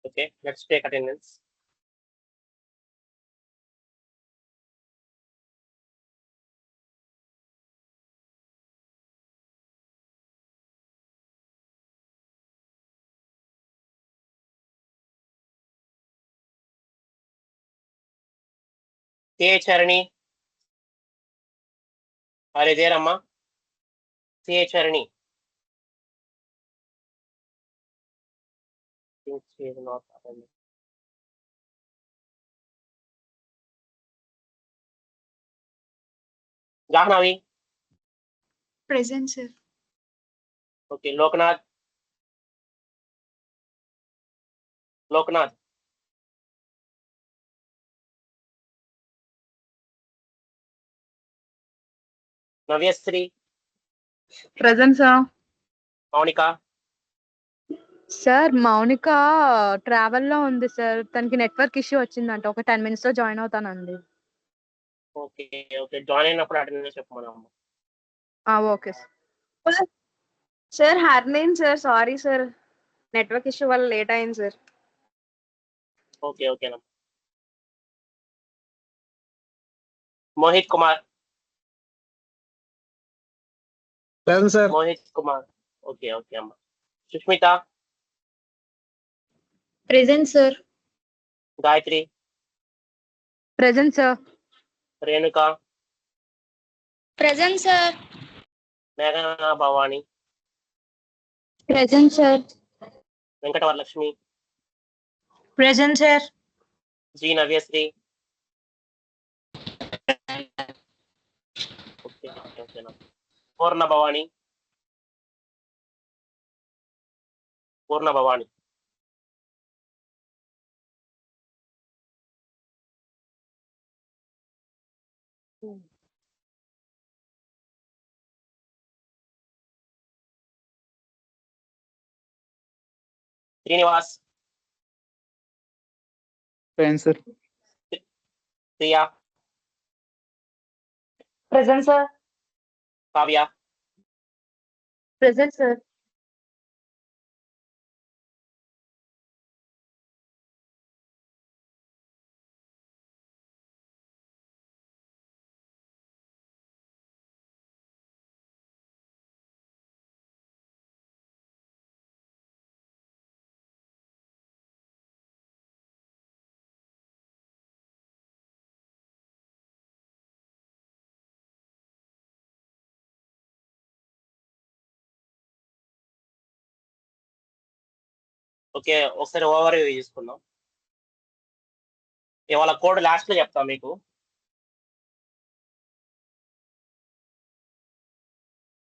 Okay, let's take attendance. K. Charani. Are you there, Amma? C. Charani. I think she is not attending. Jahnavi. Present, sir. Okay, Loknath. Loknath. Navyasri. Present, sir. Monica. Sir Mounika ట్రావెల్లో ఉంది sir. తనకి network issue వచ్చిందంట. ఒక 10 minutes లో join అవుతానండి. Okay okay, join అయినప్పుడు attendance చెప్పమనమ్మ. Okay sir. Sir హర్నేన్ sir, sorry sir, network issue వల్ల లేట్ అయింది సార్. ఓకే ఓకేనమ్మా. Mohit Kumar. Sir Mohit Kumar. Okay okay అమ్మా. Sushmita. Present sir. Gayatri. Present sir. Renuka. Present sir. మేఘనా Bhavani. Present sir. Venkatavaralakshmi. Present sir. G Navyasri. Okay ఓకేనా. Purna Bhavani. Purna Bhavani. Srinivas. Sir Priya. Present sir. Kavya. Present sir. Okay, ఒకసారి overview చేసుకుందాం. ఇవాళ code last లో చెప్తాం మీకు.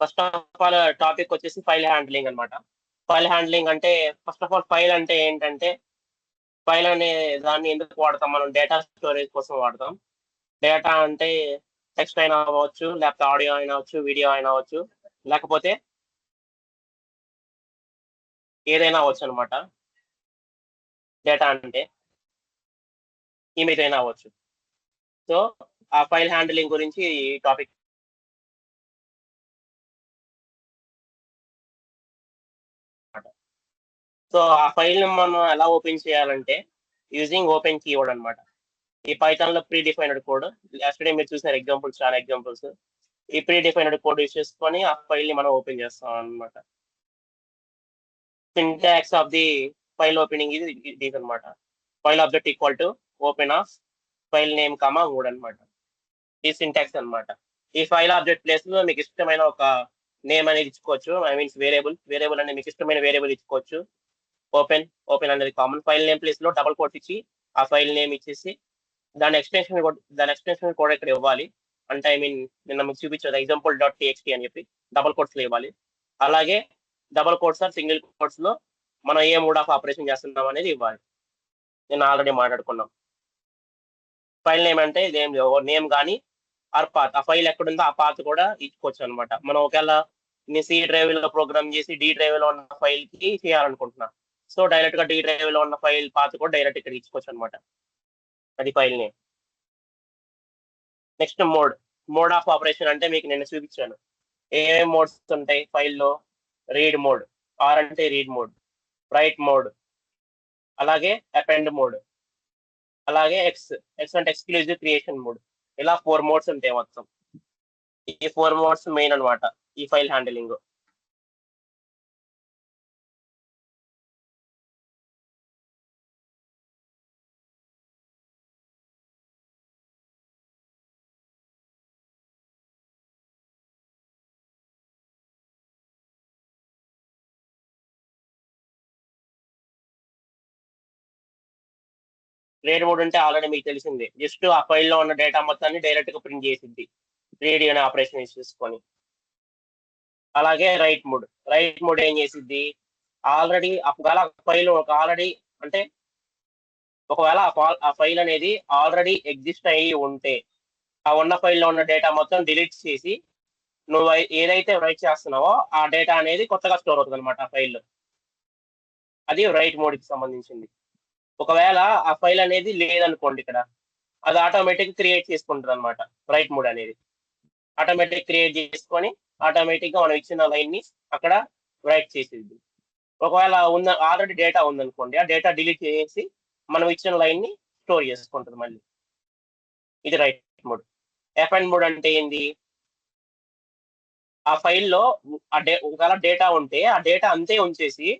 ఫస్ట్ ఆఫ్ ఆల్ టాపిక్ వచ్చేసి ఫైల్ హ్యాండ్లింగ్ అన్నమాట. ఫైల్ హ్యాండ్లింగ్ అంటే ఫస్ట్ ఆఫ్ ఆల్ ఫైల్ అంటే ఏంటంటే, ఫైల్ అనే దాన్ని ఎందుకు వాడతాం మనం? డేటా స్టోరేజ్ కోసం వాడతాం. డేటా అంటే టెక్స్ట్ అయినా అవ్వచ్చు, లేకపోతే ఆడియో అయినా అవ్వచ్చు, వీడియో అయినా అవ్వచ్చు, లేకపోతే ఏదైనా అవ్వచ్చు అనమాట. డేటా అంటే ఇమేజ్ అయినా అవ్వచ్చు. సో ఆ ఫైల్ హ్యాండ్లింగ్ గురించి ఈ టాపిక్. సో ఆ ఫైల్ ని మనం ఎలా ఓపెన్ చేయాలంటే యూజింగ్ ఓపెన్ కీవర్డ్ అనమాట. ఈ పైథాన్ లో ప్రీ డిఫైన్డ్ కోడ్, లాస్ట్ మీరు చూసిన ఎగ్జాంపుల్స్, చాలా ఎగ్జాంపుల్స్. ఈ ప్రీ డిఫైన్డ్ కోడ్ యూస్ చేసుకొని ఆ ఫైల్ ని మనం ఓపెన్ చేస్తాం అనమాట. Syntax of the file opening ఇది అనమాట. File object equal to open of file name comma mood అనమాట. ఈ సింటాక్స్ అనమాట. ఈ ఫైల్ ఆబ్జెక్ట్ ప్లేస్ లో మీకు ఇష్టమైన ఒక నేమ్ అనేది ఇచ్చుకోవచ్చు. ఐ మీన్స్ వేరియబుల్ అనేది మీకు ఇష్టమైన వేరియబుల్ ఇచ్చుకోవచ్చు. ఓపెన్ అనేది కామన్. ఫైల్ నేమ్ ప్లేస్ లో డబుల్ కోట్ ఇచ్చి ఆ ఫైల్ నేమ్ ఇచ్చేసి దాని ఎక్స్టెన్షన్ కూడా ఇక్కడ ఇవ్వాలి. అంటే ఐ మీన్ నిన్న మీకు చూపించేది ఎగ్జాంపుల్ .txt అని చెప్పి డబుల్ కోట్స్ లో ఇవ్వాలి. అలాగే double quotes or single quotes లో మనం ఏ మోడ్ ఆఫ్ ఆపరేషన్ చేస్తున్నాం అనేది ఇవ్వాలి. నేను ఆల్రెడీ మాట్లాడుకున్నాం. ఫైల్ నేమ్ అంటే ఇదేం నేమ్ కానీ ఆర్ పాత్, ఆ ఫైల్ ఎక్కడుందో ఆ పాత్ కూడా ఇచ్చుకోవచ్చు అనమాట. మనం ఒకవేళ నేను సి డ్రైవ్ లో ప్రోగ్రామ్ చేసి డి డ్రైవ్ లో ఉన్న ఫైల్ కి చేయాలనుకుంటున్నా, సో డైరెక్ట్ గా డి డ్రైవ్ లో ఉన్న ఫైల్ పాత్ కూడా డైరెక్ట్ ఇక్కడ ఇచ్చుకోవచ్చు అనమాట. అది file name. Next mode of operation అంటే మీకు నేను చూపించాను ఏమేమి మోడ్స్ ఉంటాయి ఫైల్లో. రీడ్ మోడ్, ఆర్ అంటే రీడ్ మోడ్, రైట్ మోడ్, అలాగే అపెండ్ మోడ్, అలాగే ఎక్స్ అంటే ఎక్స్క్లూజివ్ క్రియేషన్ మోడ్. ఇలా 4 మోడ్స్ ఉంటాయి మొత్తం. ఈ 4 మోడ్స్ మెయిన్ అన్నమాట ఈ ఫైల్ హ్యాండిలింగ్. రీడ్ మోడ్ అంటే ఆల్రెడీ మీకు తెలిసిందే, జస్ట్ ఆ ఫైల్లో ఉన్న డేటా మొత్తాన్ని డైరెక్ట్ గా ప్రింట్ చేసిద్ది రీడ్ అనే ఆపరేషన్ యూస్ చేసుకొని. అలాగే రైట్ మోడ్ ఏం చేసిద్ది, ఆల్రెడీ ఒకవేళ ఫైల్ అంటే ఒకవేళ ఆ ఫైల్ అనేది ఆల్రెడీ ఎగ్జిస్ట్ అయ్యి ఉంటే ఆ ఉన్న ఫైల్లో ఉన్న డేటా మొత్తం డిలీట్ చేసి నువ్వు ఏదైతే రైట్ చేస్తున్నావో ఆ డేటా అనేది కొత్తగా స్టోర్ అవుతుంది అనమాట ఆ ఫైల్లో. అది రైట్ మోడ్కి సంబంధించింది. ఒకవేళ ఆ ఫైల్ అనేది లేదనుకోండి ఇక్కడ, అది ఆటోమేటిక్ క్రియేట్ చేసుకుంటుంది అనమాట. రైట్ మోడ్ అనేది ఆటోమేటిక్ క్రియేట్ చేసుకొని ఆటోమేటిక్ గా మనం ఇచ్చిన లైన్ ని అక్కడ రైట్ చేసేది. ఒకవేళ ఆల్రెడీ డేటా ఉందనుకోండి, ఆ డేటా డిలీట్ చేసి మనం ఇచ్చిన లైన్ ని స్టోర్ చేసుకుంటుంది మళ్ళీ. ఇది రైట్ మోడ్. అపెండ్ మోడ్ అంటే ఏంది, ఆ ఫైల్లో ఒకవేళ డేటా ఉంటే ఆ డేటా అంతే ఉంచేసి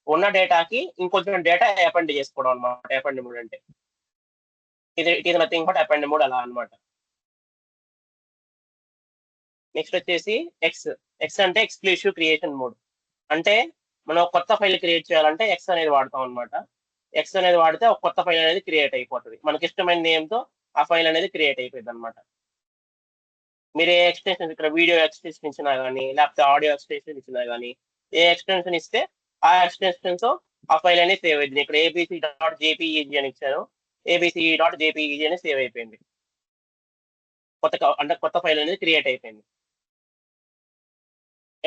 ఉన్న డేటాకి ఇంకొంచెం డేటా అపెండ్ చేసుకోవడం అనమాట అపెండ్ మోడ్ అంటే. It is nothing but append mode అలా అనమాట. నెక్స్ట్ వచ్చేసి ఎక్స్ అంటే ఎక్స్క్లూసివ్ క్రియేషన్ మోడ్. అంటే మనం ఒక కొత్త ఫైల్ క్రియేట్ చేయాలంటే ఎక్స్ అనేది వాడతాం అనమాట. ఎక్స్ అనేది వాడితే ఒక కొత్త ఫైల్ అనేది క్రియేట్ అయిపోతుంది. మనకి ఇష్టమైన నేమ్తో ఆ ఫైల్ అనేది క్రియేట్ అయిపోయింది అనమాట. మీరు ఏ ఎక్స్టెన్షన్ ఇక్కడ వీడియో ఎక్స్టెన్షన్ ఇచ్చినా కానీ లేకపోతే ఆడియో ఎక్స్టెన్షన్ ఇచ్చినా కానీ ఏ ఎక్స్టెన్షన్ ఇస్తే ఆ ఎక్స్టెన్షన్స్ ఆ ఫైల్ అనేది సేవ్ అయింది. ఇక్కడ abc.jpeg అని ఇచ్చాను, abc.jpeg అని సేవ్ అయిపోయింది. కొత్త ఫైల్ అనేది క్రియేట్ అయిపోయింది.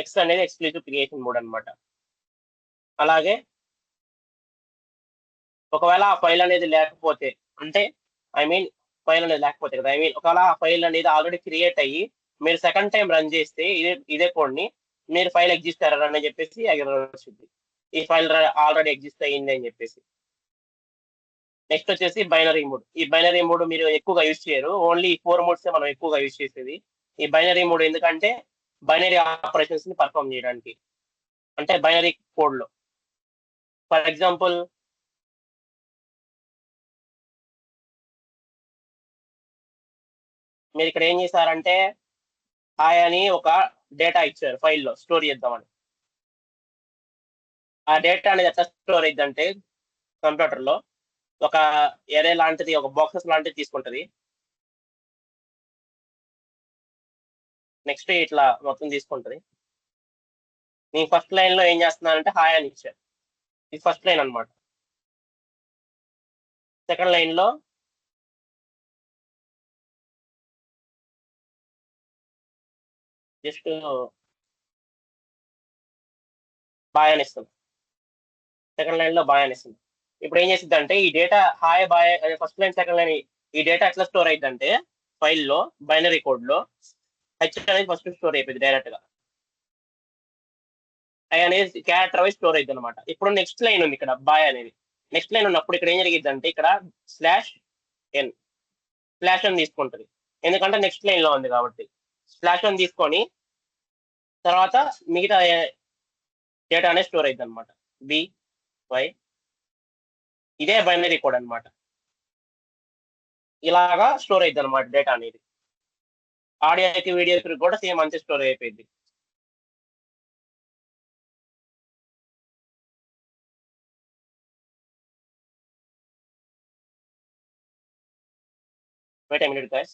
ఎక్స్ అనేది ఎక్స్క్లూజివ్ క్రియేషన్ మోడ్ అనమాట. అలాగే ఒకవేళ ఆ ఫైల్ అనేది లేకపోతే, అంటే ఫైల్ అనేది లేకపోతే కదా, ఒకవేళ ఆ ఫైల్ అనేది ఆల్రెడీ క్రియేట్ అయ్యి మీరు సెకండ్ టైం రన్ చేస్తే ఇదే కోడ్ ని మీరు ఫైల్ ఎగ్జిస్ట్ ఎర్రర్ అని చెప్పేసి ఎర్రర్ వచ్చింది, ఈ ఫైల్ ఆల్రెడీ ఎగ్జిస్ట్ అయ్యింది అని చెప్పేసి. నెక్స్ట్ వచ్చేసి బైనరీ మోడ్. ఈ బైనరీ మోడ్ మీరు ఎక్కువగా యూజ్ చేయరు, ఓన్లీ 4 మోడ్స్ మనం ఎక్కువగా యూజ్ చేసేది. ఈ బైనరీ మోడ్ ఎందుకంటే బైనరీ ఆపరేషన్స్ ని పర్ఫామ్ చేయడానికి, అంటే బైనరీ కోడ్ లో. ఫర్ ఎగ్జాంపుల్ మీరు ఇక్కడ ఏం చేశారంటే హాయ్ అని ఒక డేటా ఇచ్చారు ఫైల్లో స్టోర్ చేద్దామని. ఆ డేటా అనేది ఎట్లా స్టోర్ అయిందంటే కంప్యూటర్లో ఒక ఎరే లాంటిది, ఒక బాక్సెస్ లాంటిది తీసుకుంటుంది. నెక్స్ట్ ఇట్లా మొత్తం తీసుకుంటుంది. నేను ఫస్ట్ లైన్ లో ఏం చేస్తున్నానంటే హాయ్ అని ఇచ్చాను, ఇది ఫస్ట్ లైన్ అనమాట. సెకండ్ లైన్ లో జస్ట్ బాయ్ అని ఇస్తుంది, సెకండ్ లైన్ లో బాయ్ అని ఇస్తుంది. ఇప్పుడు ఏం చేసింది అంటే ఈ డేటా హాయ్ బాయ్ అనే ఫస్ట్ లైన్ సెకండ్ లైన్ ఈ డేటా ఎట్లా స్టోర్ అయిందంటే ఫైల్లో బైనరీ కోడ్ లో హెచ్ అనేది ఫస్ట్ స్టోర్ అయిపోయింది డైరెక్ట్ గా, ఐ అనేది క్యారెక్టర్ వైజ్ స్టోర్ అయింది అనమాట. ఇప్పుడు నెక్స్ట్ లైన్ ఉంది ఇక్కడ బాయ్ అనేది, నెక్స్ట్ లైన్ ఉన్నప్పుడు ఇక్కడ ఏం జరిగింది అంటే ఇక్కడ /n తీసుకుంటుంది, ఎందుకంటే నెక్స్ట్ లైన్ లో ఉంది కాబట్టి. /n తీసుకొని తర్వాత మిగతా డేటా అనేది స్టోర్ అయింది అనమాట. BY ఇదే బైనరీ కోడ్ అనమాట. ఇలాగా స్టోర్ అయింది అనమాట డేటా అనేది. ఆడియోకి వీడియోకి కూడా సేమ్ అంతే స్టోర్ అయిపోయింది. Wait a minute guys.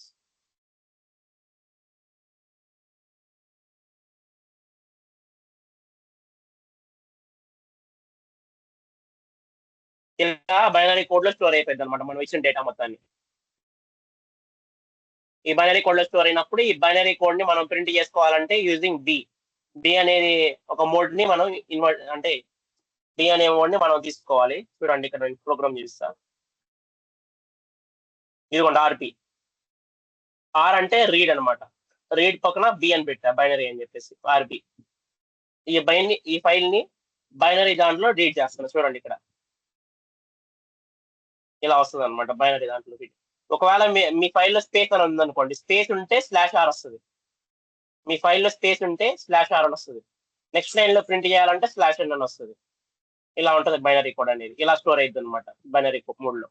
ఇలా బైనరీ కోడ్ లో స్టోర్ అయిపోయింది అనమాట మనం ఇచ్చిన డేటా మొత్తాన్ని. ఈ బైనరీ కోడ్ లో స్టోర్ అయినప్పుడు ఈ బైనరీ కోడ్ ని మనం ప్రింట్ చేసుకోవాలంటే యూజింగ్ బి అనేది ఒక మోడ్ ని మనం అంటే బి అనే మోడ్ ని మనం తీసుకోవాలి. చూడండి ఇక్కడ నేను ప్రోగ్రామ్ చూపిస్తా. ఇదిగోండి ఆర్పి, ఆర్ అంటే రీడ్ అనమాట, రీడ్ పక్కన బి అని పెట్టా బైనరీ అని చెప్పేసి ఆర్బి. ఈ ఫైల్ ని బైనరీ దాంట్లో రీడ్ చేస్తాను చూడండి ఇక్కడ. ఇలా వస్తుంది అనమాట బైనరీ దాంట్లో. ఒకవేళ మీ ఫైల్లో స్పేస్ అని ఉందనుకోండి, స్పేస్ ఉంటే /r వస్తుంది. మీ ఫైల్లో స్పేస్ ఉంటే /r అని వస్తుంది. నెక్స్ట్ లైన్ లో ప్రింట్ చేయాలంటే /n అని వస్తుంది. ఇలా ఉంటుంది బైనరీ కోడ్ అనేది. ఇలా స్టోర్ అయ్యింది అనమాట బైనరీ మోడ్ లో.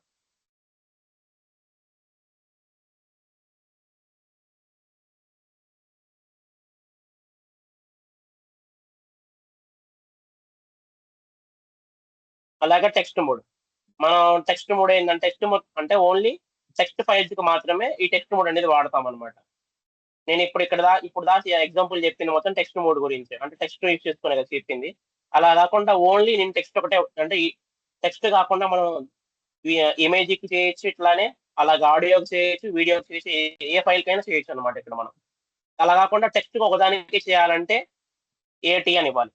అలాగే టెక్స్ట్ మోడ్. మనం టెక్స్ట్ మోడ్ ఏంటంటే టెక్స్ట్ మోడ్ అంటే ఓన్లీ టెక్స్ట్ ఫైల్స్ కి మాత్రమే ఈ టెక్స్ట్ మోడ్ అనేది వాడతాం అనమాట. నేను ఇప్పుడు దాకా ఎగ్జాంపుల్ చెప్పింది మొత్తం టెక్స్ట్ మోడ్ గురించి, అంటే టెక్స్ట్ యూజ్ చేసుకునే కదా చెప్పింది. అలా కాకుండా ఓన్లీ నేను టెక్స్ట్ ఒకటే, అంటే టెక్స్ట్ కాకుండా మనం ఇమేజ్ కి చేయొచ్చు, ఇట్లానే అలాగే ఆడియోకి చేయొచ్చు, వీడియోకి చేయొచ్చు, ఏ ఫైల్ కైనా చేయొచ్చు అనమాట ఇక్కడ మనం. అలా కాకుండా టెక్స్ట్ ఒకదానికి చేయాలంటే ఏటి అని ఇవ్వాలి.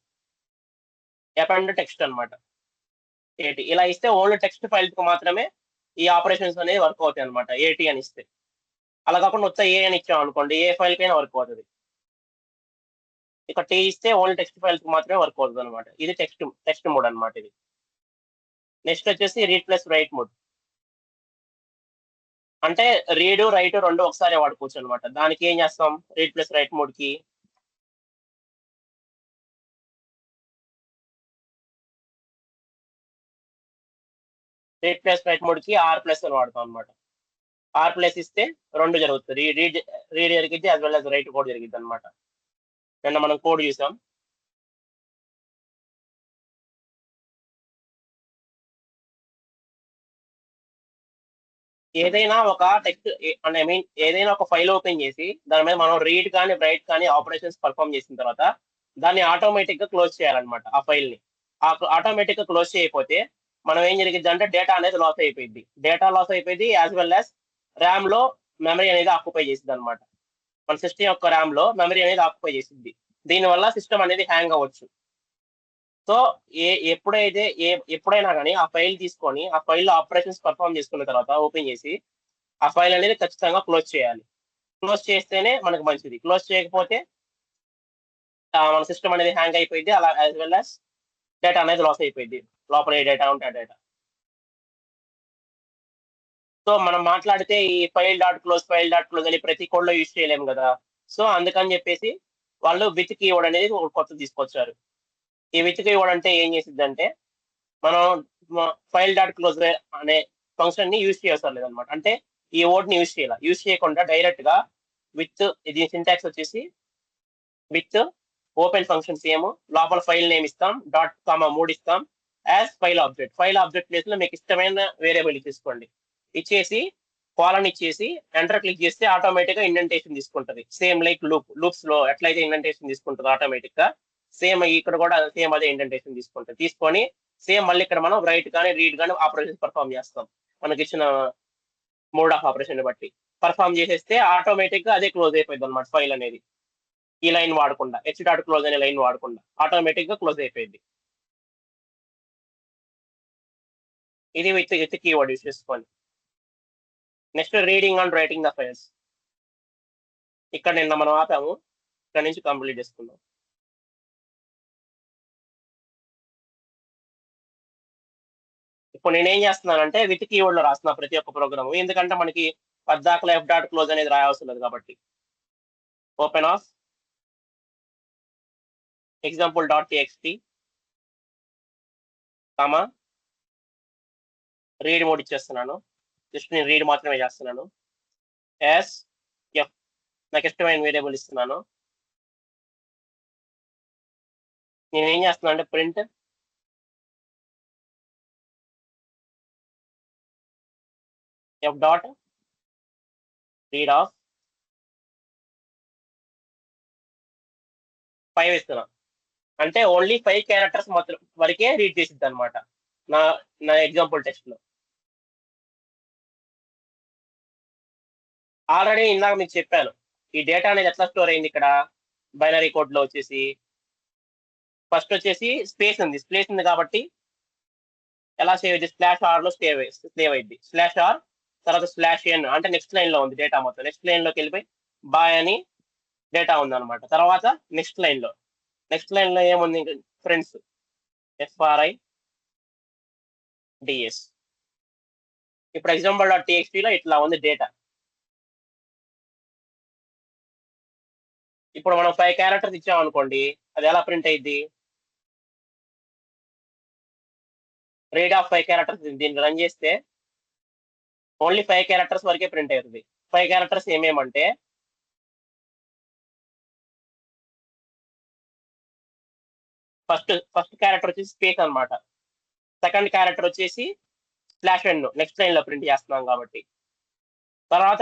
ఎక్కడ టెక్స్ట్ అనమాట ఏటి. ఇలా ఇస్తే ఓన్లీ టెక్స్ట్ ఫైల్స్ కు మాత్రమే ఈ ఆపరేషన్స్ అనేది వర్క్ అవుతాయి అనమాట ఏటి అని ఇస్తే. అలా కాకుండా వచ్చా ఏ అని ఇచ్చాం అనుకోండి, ఏ ఫైల్ కైనా వర్క్ అవుతుంది. ఇక టీ ఇస్తే ఓన్లీ టెక్స్ట్ ఫైల్స్ కి మాత్రమే వర్క్ అవుతుంది అనమాట. ఇది టెక్స్ట్ మోడ్ అనమాట ఇది. నెక్స్ట్ వచ్చేసి రీడ్ ప్లస్ రైట్ మోడ్. అంటే రీడ్ రైట్ రెండు ఒకసారి వాడుకోవచ్చు అనమాట. దానికి ఏం చేస్తాం, రీడ్ ప్లస్ రైట్ మోడ్ కి R+ అని వాడతాం అనమాట. R+ ఇస్తే రెండు జరుగుతుంది, రీడ్ జరిగిద్ది యాజ్ వెల్ యాజ్ రైట్ కూడా జరిగిద్ది అనమాట. నిన్న మనం కోడ్ చూసాం. ఏదైనా ఒక టెక్స్ట్ ఏదైనా ఒక ఫైల్ ఓపెన్ చేసి దాని మీద మనం రీడ్ కానీ రైట్ కానీ ఆపరేషన్స్ పర్ఫామ్ చేసిన తర్వాత దాన్ని ఆటోమేటిక్ గా క్లోజ్ చేయాలన్నమాట. ఆ ఫైల్ ని ఆటోమేటిక్ గా క్లోజ్ చేయకపోతే మనం ఏం జరిగింది అంటే డేటా అనేది లాస్ అయిపోయింది. డేటా లాస్ అయిపోయింది యాజ్ వెల్ యాజ్ ర్యామ్ లో మెమరీ అనేది ఆక్యుపై చేసింది అనమాట. మన సిస్టమ్ యొక్క ర్యామ్ లో మెమరీ అనేది ఆక్యుపై చేసింది. దీనివల్ల సిస్టమ్ అనేది హ్యాంగ్ అవ్వచ్చు. సో ఎప్పుడైనా కానీ ఆ ఫైల్ తీసుకొని ఆ ఫైల్లో ఆపరేషన్స్ పర్ఫామ్ చేసుకున్న తర్వాత ఓపెన్ చేసి ఆ ఫైల్ అనేది ఖచ్చితంగా క్లోజ్ చేయాలి. క్లోజ్ చేస్తేనే మనకు మంచిది. క్లోజ్ చేయకపోతే మన సిస్టమ్ అనేది హ్యాంగ్ అయిపోయింది, అలా యాజ్ వెల్ యాజ్ డేటా అనేది లాస్ అయిపోయింది. లోపల ఏ డేటా ఉంటే ఆ డేటా. సో మనం మాట్లాడితే ఈ ఫైల్.క్లోజ్ అని ప్రతి కోడ్ లో యూజ్ చేయలేము కదా. సో అందుకని చెప్పేసి వాళ్ళు విత్ కీవర్డ్ అనేది కొత్త తీసుకొచ్చారు. ఈ విత్ కీవర్డ్ అంటే ఏం చేసిద్ది అంటే మనం ఫైల్.క్లోజ్ అనే ఫంక్షన్ ని యూజ్ చేస్తారు లేదనమాట. అంటే ఈ వర్డ్ ని యూజ్ చేయకుండా డైరెక్ట్ గా విత్, ఇది సింటాక్స్ వచ్చేసి విత్ ఓపెన్ ఫంక్షన్ సేమ్, లోపల ఫైల్ నేమ్ ఇస్తాం, .3 ఇస్తాం, యాజ్ ఫైల్ ఆబ్జెక్ట్ ప్లేస్ లో మీకు ఇష్టమైన వేరియబుల్ తీసుకోండి. ఇచ్చేసి కాలన్ ఇచ్చేసి ఎంటర్ క్లిక్ చేస్తే ఆటోమేటిక్ గా ఇండెంటేషన్ తీసుకుంటది. సేమ్ లైక్ లూప్స్ లో ఎట్లయితే ఇండెంటేషన్ తీసుకుంటుంది ఆటోమేటిక్ గా, సేమ్ ఇక్కడ కూడా సేమ్ అదే ఇండెంటేషన్ తీసుకుంటుంది. తీసుకొని సేమ్ మళ్ళీ ఇక్కడ మనం రైట్ కానీ రీడ్ కానీ ఆపరేషన్ పర్ఫామ్ చేస్తాం. మనకి ఇచ్చిన మోడ్ ఆఫ్ ఆపరేషన్ బట్టి పర్ఫామ్ చేసేస్తే ఆటోమేటిక్ గా అదే క్లోజ్ అయిపోయింది అనమాట. ఫైల్ అనేది ఈ లైన్ వాడకుండా, h.close అనే లైన్ వాడకుండా ఆటోమేటిక్ గా క్లోజ్ అయిపోయింది. ఇది విత్ కీవర్డ్ యూస్ చేసుకోండి. Next reading and writing the files. ఇక్కడ నిన్న మనం ఆపాము, ఇక్కడ నుంచి కంప్లీట్ చేసుకుందాం. ఇప్పుడు నేనేం చేస్తున్నానంటే విత్ కీవర్డ్ లో రాస్తున్నా ప్రతి ఒక్క ప్రోగ్రామ్, ఎందుకంటే మనకి పద్దాకలో f.close అనేది రాయాల్సి ఉన్నది కాబట్టి. Open of example.txt comma read mode ఇచ్చేస్తున్నాను. జస్ట్ నేను రీడ్ మాత్రమే చేస్తున్నాను. ఎస్ ఎఫ్ నాకు ఇష్టమైన వేరియబుల్ ఇస్తున్నాను. నేను ఏం చేస్తున్నాను అంటే ప్రింట్ f.read of 5 ఇస్తున్నా. అంటే ఓన్లీ 5 క్యారెక్టర్స్ మాత్రం వరకే రీడ్ చేసిద్ది అనమాట నా ఎగ్జాంపుల్ టెక్స్ట్ లో. ఆల్రెడీ ఇందాక మీకు చెప్పాను ఈ డేటా అనేది ఎట్లా స్టోర్ అయింది. ఇక్కడ బైనరీ కోడ్ లో వచ్చేసి ఫస్ట్ వచ్చేసి స్పేస్ ఉంది కాబట్టి ఎలా సేవ్ అయింది, /r లో సేవ్ అయింది. /r తర్వాత /n అంటే నెక్స్ట్ లైన్ లో ఉంది డేటా మొత్తం. నెక్స్ట్ లైన్ లోకి వెళ్ళిపోయి బాయ్ అని డేటా ఉంది అనమాట. తర్వాత నెక్స్ట్ లైన్ లో ఏముంది, ఫ్రెండ్స్ FRIDS. ఇప్పుడు example.txt లో ఇట్లా ఉంది డేటా. ఇప్పుడు మనం 5 క్యారెక్టర్స్ ఇచ్చామనుకోండి, అది ఎలా ప్రింట్ అయ్యిద్ది? రీడ్ ఆఫ్ 5 క్యారెక్టర్స్ దీన్ని రన్ చేస్తే ఓన్లీ 5 క్యారెక్టర్స్ వరకే ప్రింట్ అవుతుంది. 5 క్యారెక్టర్స్ ఏమేమంటే ఫస్ట్ క్యారెక్టర్ వచ్చేసి స్పేస్ అన్నమాట. సెకండ్ క్యారెక్టర్ వచ్చేసి /n నెక్స్ట్ లైన్ లో ప్రింట్ చేస్తున్నాం కాబట్టి. తర్వాత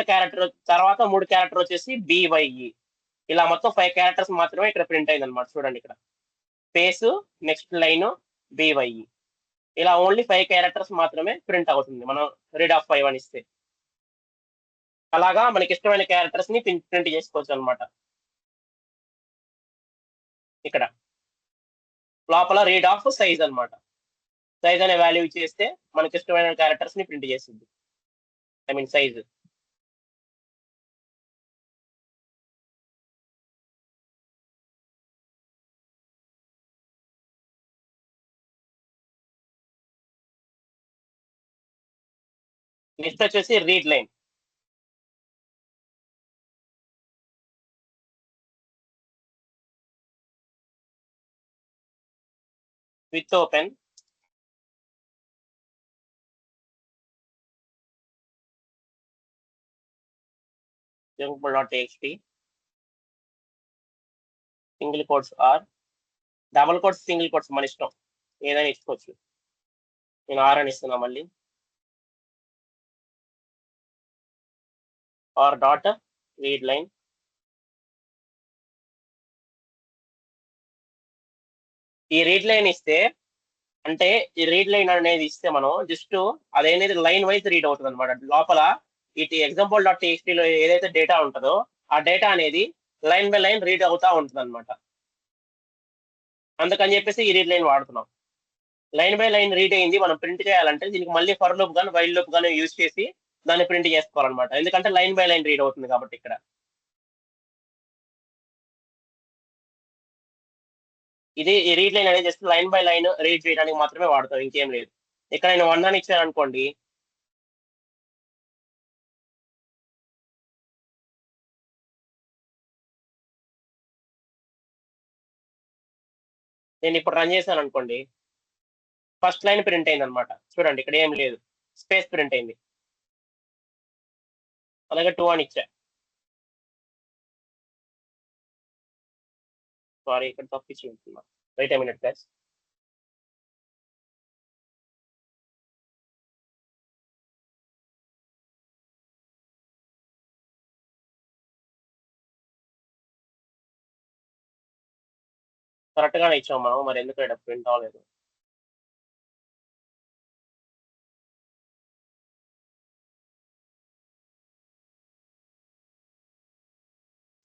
3 క్యారెక్టర్ వచ్చేసి BYE. ఇలా మొత్తం 5 క్యారెక్టర్స్ మాత్రమే ఇక్కడ ప్రింట్ అయింది అనమాట. చూడండి ఇక్కడ స్పేస్ నెక్స్ట్ లైన్ BYE. ఇలా ఓన్లీ 5 క్యారెక్టర్స్ మాత్రమే ప్రింట్ అవుతుంది మనం రీడ్ ఆఫ్ 5 అని ఇస్తే. అలాగా మనకి ఇష్టమైన క్యారెక్టర్స్ ని ప్రింట్ చేసుకోవచ్చు అనమాట. ఇక్కడ లోపల రీడ్ ఆఫ్ సైజ్ అన్నమాట. సైజ్ అనే వాల్యూ ఇచ్చేస్తే మనకి ఇష్టమైన క్యారెక్టర్స్ ని ప్రింట్ చేస్తుంది. I mean size. నెక్స్ట్ వచ్చేసి read line. With open example.txt single quotes or double quotes single quotes మన ఇష్టం, ఏదైనా ఇచ్చుకోవచ్చు. నేను ఆర్ అని ఇస్తున్నా మళ్ళీ. R dot read line. ఈ రీడ్ లైన్ ఇస్తే అంటే ఈ రీడ్ లైన్ అనేది ఇస్తే మనం జస్ట్ అదేనేది లైన్ వైజ్ రీడ్ అవుతుంది అనమాట. లోపల ఇటు example.txt లో ఏదైతే డేటా ఉంటుందో ఆ డేటా అనేది లైన్ బై లైన్ రీడ్ అవుతా ఉంటుంది అనమాట. అందుకని చెప్పేసి ఈ రీడ్ లైన్ వాడుతున్నాం. లైన్ బై లైన్ రీడ్ అయింది మనం ప్రింట్ చేయాలంటే దీనికి మళ్ళీ ఫర్ లూప్ కానీ వైల్ లూప్ కానీ యూజ్ చేసి దాన్ని ప్రింట్ చేసుకోవాలన్నమాట. ఎందుకంటే లైన్ బై లైన్ రీడ్ అవుతుంది కాబట్టి. ఇక్కడ ఇది ఈ రీడ్ లైన్ అనేది just line by line read చేయడానికి మాత్రమే వాడతాం, ఇంకేం లేదు. ఇక్కడ నేను 1 అని ఇచ్చాను అనుకోండి, నేను ఇప్పుడు రన్ చేశాను అనుకోండి, ఫస్ట్ లైన్ ప్రింట్ అయింది అనమాట. చూడండి ఇక్కడ ఏం లేదు, స్పేస్ ప్రింట్ అయింది. అలాగే 2 అని ఇచ్చా. సారీ ఇక్కడ తప్పించి ఉంటున్నా. Wait a minute guys. Correct గానే ఇచ్చాం మనం, మరి ఎందుకు ఇక్కడ ప్రింట్ అవ్వలేదు?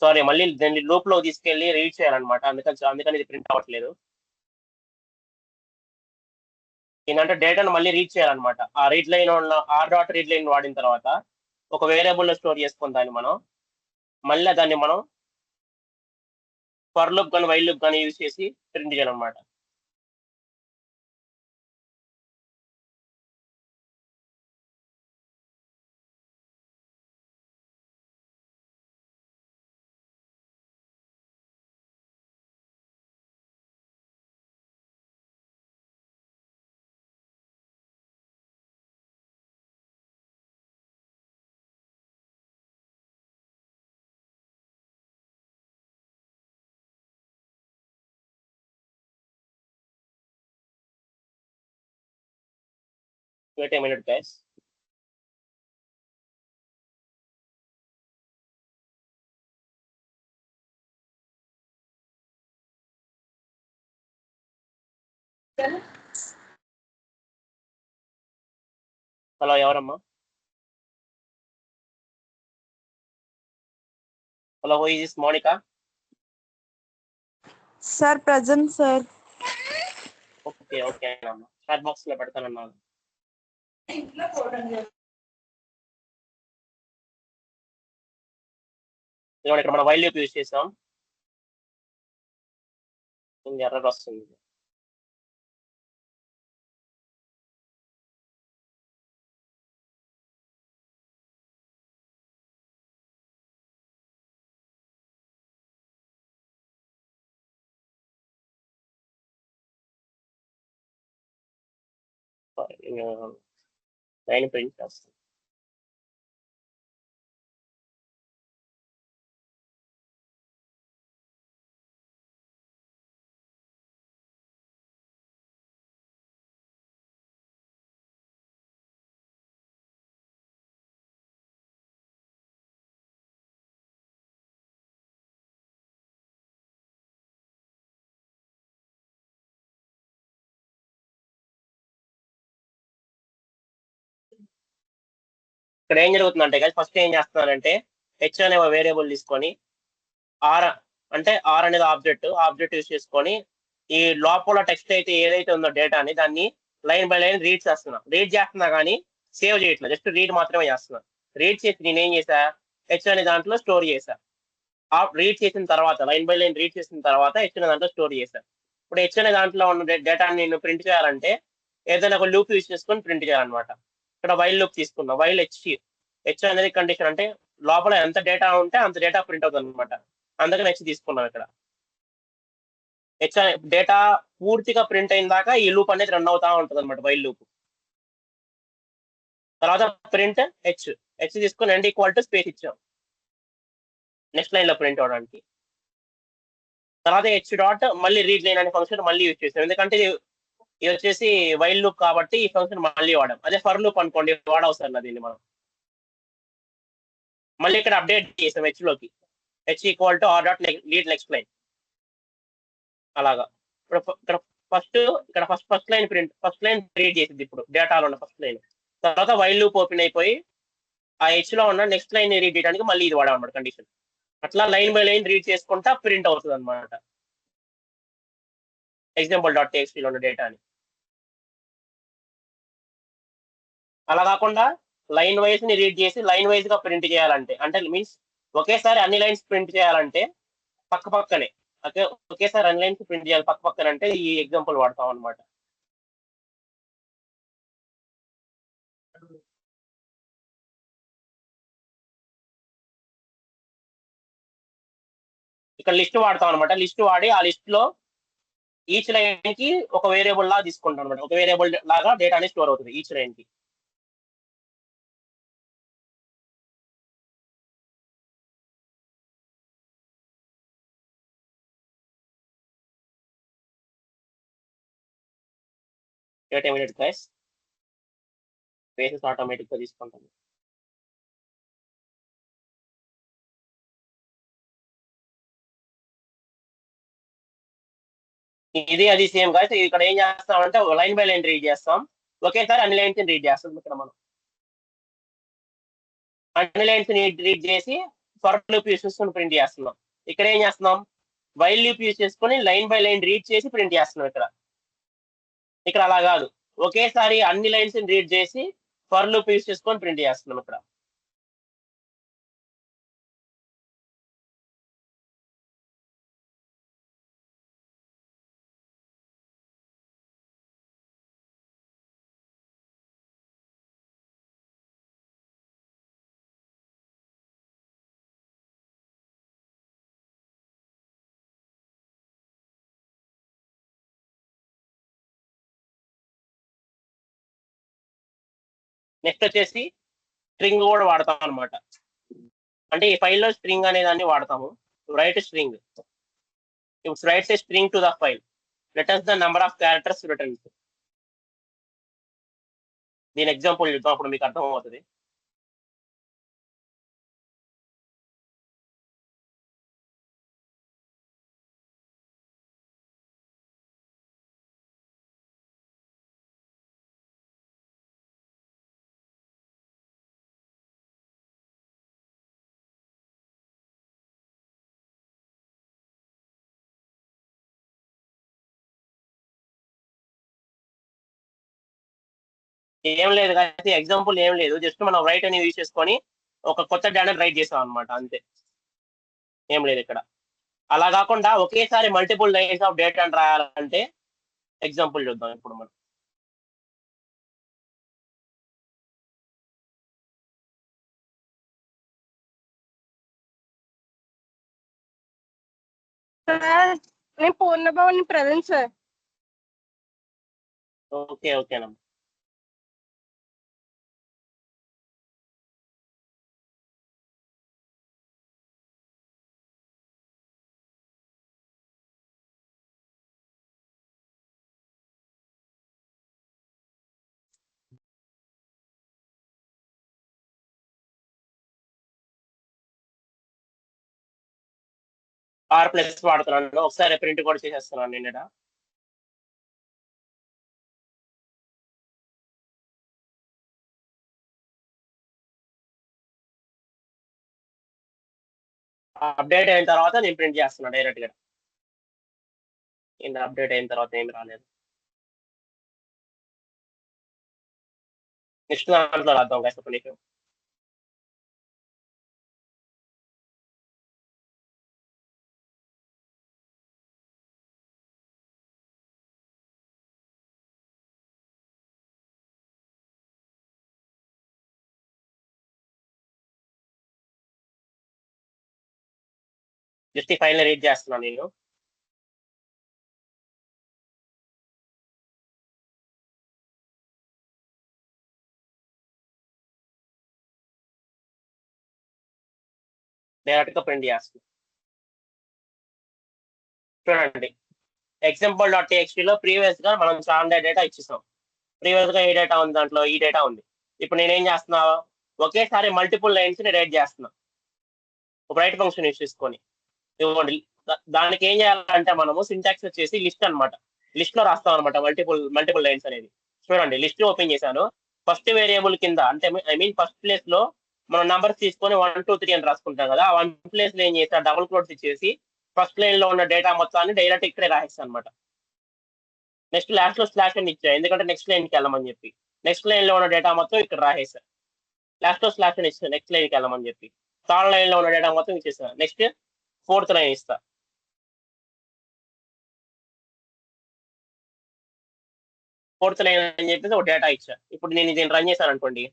సారీ, మళ్ళీ దాన్ని లూప్ లో తీసుకెళ్లి రీడ్ చేయాలన్నమాట. అందుకని ఇది ప్రింట్ అవ్వట్లేదు. ఏంటంటే డేటాను మళ్ళీ రీడ్ చేయాలన్నమాట. ఆ రీడ్ లైన్ ఉన్న ఆర్ డాట్ రీడ్ లైన్ వాడిన తర్వాత ఒక వేరియబుల్ లో స్టోర్ చేసుకుని దాన్ని మనం మళ్ళీ దాన్ని మనం ఫర్ లూప్ కానీ వైల్ లూప్ కానీ యూజ్ చేసి ప్రింట్ చేయాలన్నమాట. Wait a minute guys. Hello, ఎవరమ్మా? Hello, who is this? Monica? Sir, present, sir. Okay okay అమ్మా, చాట్ బాక్స్ లో పెడతానన్నా. ఇక్కడ మనం వైల్ లూప్ యూజ్ చేసాం, ఎర్రర్ వస్తుంది. లైన్ ప్రింట్ చేస్తాం. ఇక్కడ ఏం జరుగుతుందంటే guys, ఫస్ట్ ఏం చేస్తున్నానంటే హెచ్ అనే వేరియబుల్ తీసుకొని ఆర్ అంటే ఆర్ అనేది ఆబ్జెక్ట్ యూస్ చేసుకొని ఈ లోపల టెక్స్ట్ అయితే ఏదైతే ఉందో డేటాని దాన్ని లైన్ బై లైన్ రీడ్ చేస్తున్నా కానీ సేవ్ చేయట్లేదు, జస్ట్ రీడ్ మాత్రమే చేస్తున్నా. రీడ్ చేసి నేనేం చేసా, హెచ్ అనే దాంట్లో స్టోర్ చేశా. రీడ్ చేసిన తర్వాత లైన్ బై లైన్ రీడ్ చేసిన తర్వాత హెచ్ అనే దాంట్లో స్టోర్ చేశా. ఇప్పుడు హెచ్ అనే దాంట్లో ఉన్న డేటాని నేను ప్రింట్ చేయాలంటే ఏదైనా ఒక లూప్ యూస్ చేసుకొని ప్రింట్ చేయాలన్నమాట. ఇక్కడ వైల్ లూప్ తీసుకున్నా, వైల్ హెచ్ అనేది కండిషన్, అంటే లోపల ఎంత డేటా ఉంటే అంత డేటా ప్రింట్ అవుతుంది అనమాట. అందుకని హెచ్ తీసుకున్నాం. ఇక్కడ హెచ్ డేటా పూర్తిగా ప్రింట్ అయిన దాకా ఈ లూప్ అనేది రన్ అవుతా ఉంటుంది అనమాట, వైల్ లూప్. తర్వాత ప్రింట్ హెచ్ తీసుకుని ఎండ్ ఈక్వల్ టు స్పేస్ ఇచ్చాం నెక్స్ట్ లైన్ లో ప్రింట్ అవడానికి. తర్వాత హెచ్ డాట్ మళ్ళీ రీడ్ లైన్ అనే ఫంక్షన్ మళ్ళీ యూజ్ చేసాం, ఎందుకంటే ఇది వచ్చేసి వైల్ లూప్ కాబట్టి ఈ ఫంక్షన్ మళ్ళీ వాడాం. అదే ఫర్ లూప్ అనుకోండి వాడవసరం దీన్ని మనం. మళ్ళీ ఇక్కడ అప్డేట్ చేసాం హెచ్ లోకి, H equal to are dot read next line. అలాగా ఇక్కడ first line print, first line read చేసింది ఇప్పుడు డేటాలో ఉన్న ఫస్ట్ లైన్. తర్వాత వైల్ లూప్ ఓపెన్ అయిపోయి ఆ హెచ్ లో ఉన్న నెక్స్ట్ లైన్ రీడ్ చేయడానికి మళ్ళీ ఇది వాడామన్నమాట కండిషన్. అట్లా లైన్ బై లైన్ రీడ్ చేసుకుంటా ప్రింట్ అవుతుంది అనమాట example.txt లో ఉన్న డేటాని. అలా కాకుండా లైన్ వైజ్ ని రీడ్ చేసి లైన్ వైజ్ గా ప్రింట్ చేయాలంటే, అంటే మీన్స్ ఒకేసారి అన్ని లైన్స్ ప్రింట్ చేయాలంటే పక్కనే ఒకేసారి అన్ని లైన్స్ ప్రింట్ చేయాలి పక్కన అంటే ఈ ఎగ్జాంపుల్ వాడతాం అనమాట. ఇక్కడ లిస్ట్ వాడతాం అనమాట. లిస్ట్ వాడి ఆ లిస్ట్ లో ఈచ్ లైన్ కి ఒక వేరియబుల్ లాగా తీసుకుంటాం అనమాట. ఒక వేరియబుల్ లాగా డేటా అనేది స్టోర్ అవుతుంది ఈచ్ లైన్ కి. Wait a minute guys, spaces automatic గా తీసుకుంటాను. ఇది అది సేమ్ గాయస్. ఇక్కడ ఏం చేస్తాం అంటే లైన్ బై లైన్ రీడ్ చేస్తాం, ఒకేసారి అన్ని లైన్స్ రీడ్ చేస్తాం. ఇక్కడ మనం అన్ని లైన్స్ రీడ్ చేసి ఫర్ లూప్ యూస్ చేసుకుని ప్రింట్ చేస్తున్నాం. ఇక్కడ ఏం చేస్తున్నాం, వైల్ లూప్ యూస్ చేసుకుని లైన్ బై లైన్ రీడ్ చేసి ప్రింట్ చేస్తున్నాం. ఇక్కడ అలా కాదు, ఒకేసారి అన్ని లైన్స్ రీడ్ చేసి ఫర్ లూప్ యూస్ చేసుకొని ప్రింట్ చేస్తున్నాం. ఇక్కడ నెక్స్ట్ వచ్చేసి స్ట్రింగ్ కూడా వాడతాం అనమాట. అంటే ఈ ఫైల్లో స్ట్రింగ్ అనే దాన్ని వాడతాము. Right string, it's rights a string to the file, returns the number of characters returns. దీని ఎగ్జాంపుల్ చూద్దాం, అప్పుడు మీకు అర్థం అవుతుంది. ఏం లేదు కానీ ఎగ్జాంపుల్ ఏం లేదు, జస్ట్ మనం రైట్ అని యూజ్ చేసుకొని ఒక కొత్త డేటా రైట్ చేసాం అనమాట, అంతే. ఏం లేదు ఇక్కడ. అలా కాకుండా ఒకేసారి మల్టిపుల్ లైన్స్ ఆఫ్ డేటా రాయాలంటే ఎగ్జాంపుల్ చూద్దాం ఇప్పుడు మనం. సార్ నేను పూర్ణభవన్ ప్రజెంట్ సార్. ఓకేనమ్మా. ఆర్ ప్లస్ వాడుతున్నాను. ఒకసారి ప్రింట్ కూడా చేసేస్తున్నాను నేను ఈడ. అప్డేట్ అయిన తర్వాత నేను ప్రింట్ చేస్తున్నాను డైరెక్ట్ గా. అప్డేట్ అయిన తర్వాత ఏమి రాలేదు. నెక్స్ట్ దాంట్లో రాద్దాం guys, ఒక నిమిషం. జస్ట్ ఈ ఫైల్ రీడ్ చేస్తున్నాను నేను. డైరెక్ట్ గా ప్రింట్ చేస్తున్నాను. చూడండి, ఎగ్జాంపుల్ డాట్ టీఎక్స్టీలో ప్రీవియస్ గా మనం చాలా డేటా ఇచ్చేసాం. ప్రీవియస్ గా ఏ డేటా ఉంది, దాంట్లో ఈ డేటా ఉంది. ఇప్పుడు నేనేం చేస్తున్నా, ఒకేసారి మల్టిపుల్ లైన్స్ ని రైట్ చేస్తున్నా ఒక రైట్ ఫంక్షన్ యూస్ చేసుకొని. ఇవ్వండి, దానికి ఏం చేయాలంటే మనము సింటాక్స్ వచ్చేసి లిస్ట్ అన్నమాట. లిస్ట్ లో రాస్తాం అనమాట మల్టిపుల్ లైన్స్ అనేది. చూడండి, లిస్ట్ ఓపెన్ చేశాను. ఫస్ట్ వేరియబుల్ కింద అంటే ఐ మీన్ ఫస్ట్ ప్లేస్ లో మనం నంబర్స్ తీసుకొని 1 2 3 అని రాసుకుంటాం కదా. ఆ 1 ప్లేస్ లో ఏం చేస్తా, డబుల్ క్లోట్స్ ఇచ్చేసి ఫస్ట్ లైన్ లో ఉన్న డేటా మొత్తాన్ని డైరెక్ట్ ఇక్కడే రాసేస్తాను అనమాట. నెక్స్ట్ లాస్ట్ లో స్లాష్ అని ఇచ్చా, ఎందుకంటే నెక్స్ట్ లైన్ కి వెళ్ళమని చెప్పి. నెక్స్ట్ లైన్ లో ఉన్న డేటా మొత్తం ఇక్కడ రాసేసా. లాస్ట్ లో స్లాష్ అని ఇస్తా, నెక్స్ట్ లైన్ కి వెళ్ళమని చెప్పి. థర్డ్ లైన్ లో ఉన్న డేటా మొత్తం ఇచ్చేసా. నెక్స్ట్ ఫోర్త్ లైన్ ఇస్తా. ఫోర్త్ లైన్ అని చెప్పేసి ఒక డేటా ఇచ్చా. ఇప్పుడు నేను దీన్ని రన్ చేశాను అనుకోండి,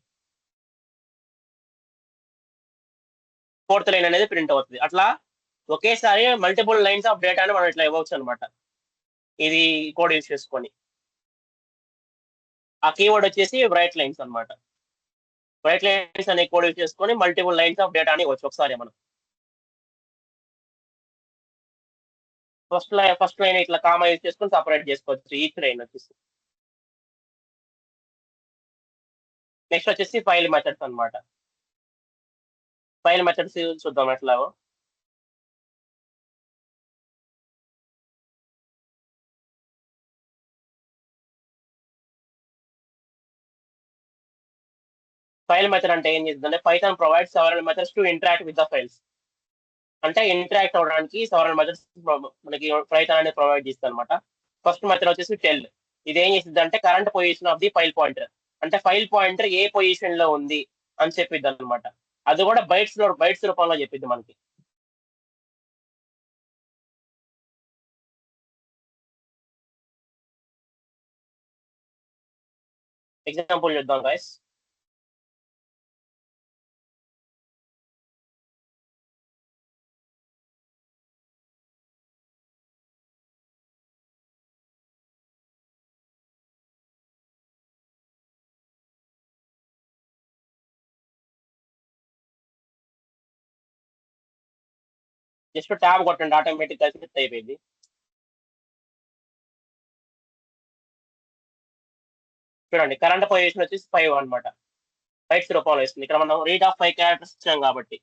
ఫోర్త్ లైన్ అనేది ప్రింట్ అవుతుంది. అట్లా ఒకేసారి మల్టిపుల్ లైన్స్ ఆఫ్ డేటాని మనం ఇట్లా ఇవ్వచ్చు అనమాట. ఇది కోడ్ యూజ్ చేసుకొని. ఆ కీవర్డ్ వచ్చేసి బ్రైట్ లైన్స్ అన్నమాట. బ్రైట్ లైన్స్ అనే కోడ్ యూజ్ చేసుకొని మల్టిపుల్ లైన్స్ ఆఫ్ డేటాని ఇవ్వచ్చు ఒకసారి మనం. ఫస్ట్ లైన్ ఇట్లా కామా యూజ్ చేసుకొని సపరేట్ చేసుకోవచ్చు ఈచ్ లైన్ వచ్చేసి. నెక్స్ట్ వచ్చేసి ఫైల్ మెథడ్స్ అన్నమాట. ఫైల్ మెథడ్స్ చూద్దాం ఎట్లాగో. ఫైల్ మెథడ్ అంటే ఏం చేస్తుందంటే, Python provides several methods to interact with the files. అంటే ఇంటరాక్ట్ అవ్వడానికి సెవరల్ మెథడ్స్ మనకి పైథాన్ అనేది ప్రొవైడ్ చేస్తుంది అనమాట. ఫస్ట్ మెథడ్ వచ్చేసి టెల్. ఇది ఏం చేస్తుంది అంటే current position of the file pointer. అంటే ఫైల్ పాయింటర్ ఏ పొజిషన్ లో ఉంది అని చెప్పిద్ది అనమాట. అది కూడా బైట్స్ రూపంలో చెప్పిద్ది మనకి. ఎగ్జాంపుల్ చూద్దాం గైస్. జస్ట్ ట్యాబ్ కొట్టండి, ఆటోమేటిక్ గా సెట్ అయిపోయింది. చూడండి, కరెంట్ పొజిషన్ వచ్చేసి 5 అనమాట. బైట్స్ రూపంలో ఇస్తుంది. ఇక్కడ మనం రీడ్ ఆఫ్ 5 క్యారెక్టర్స్ ఇచ్చాం కాబట్టి.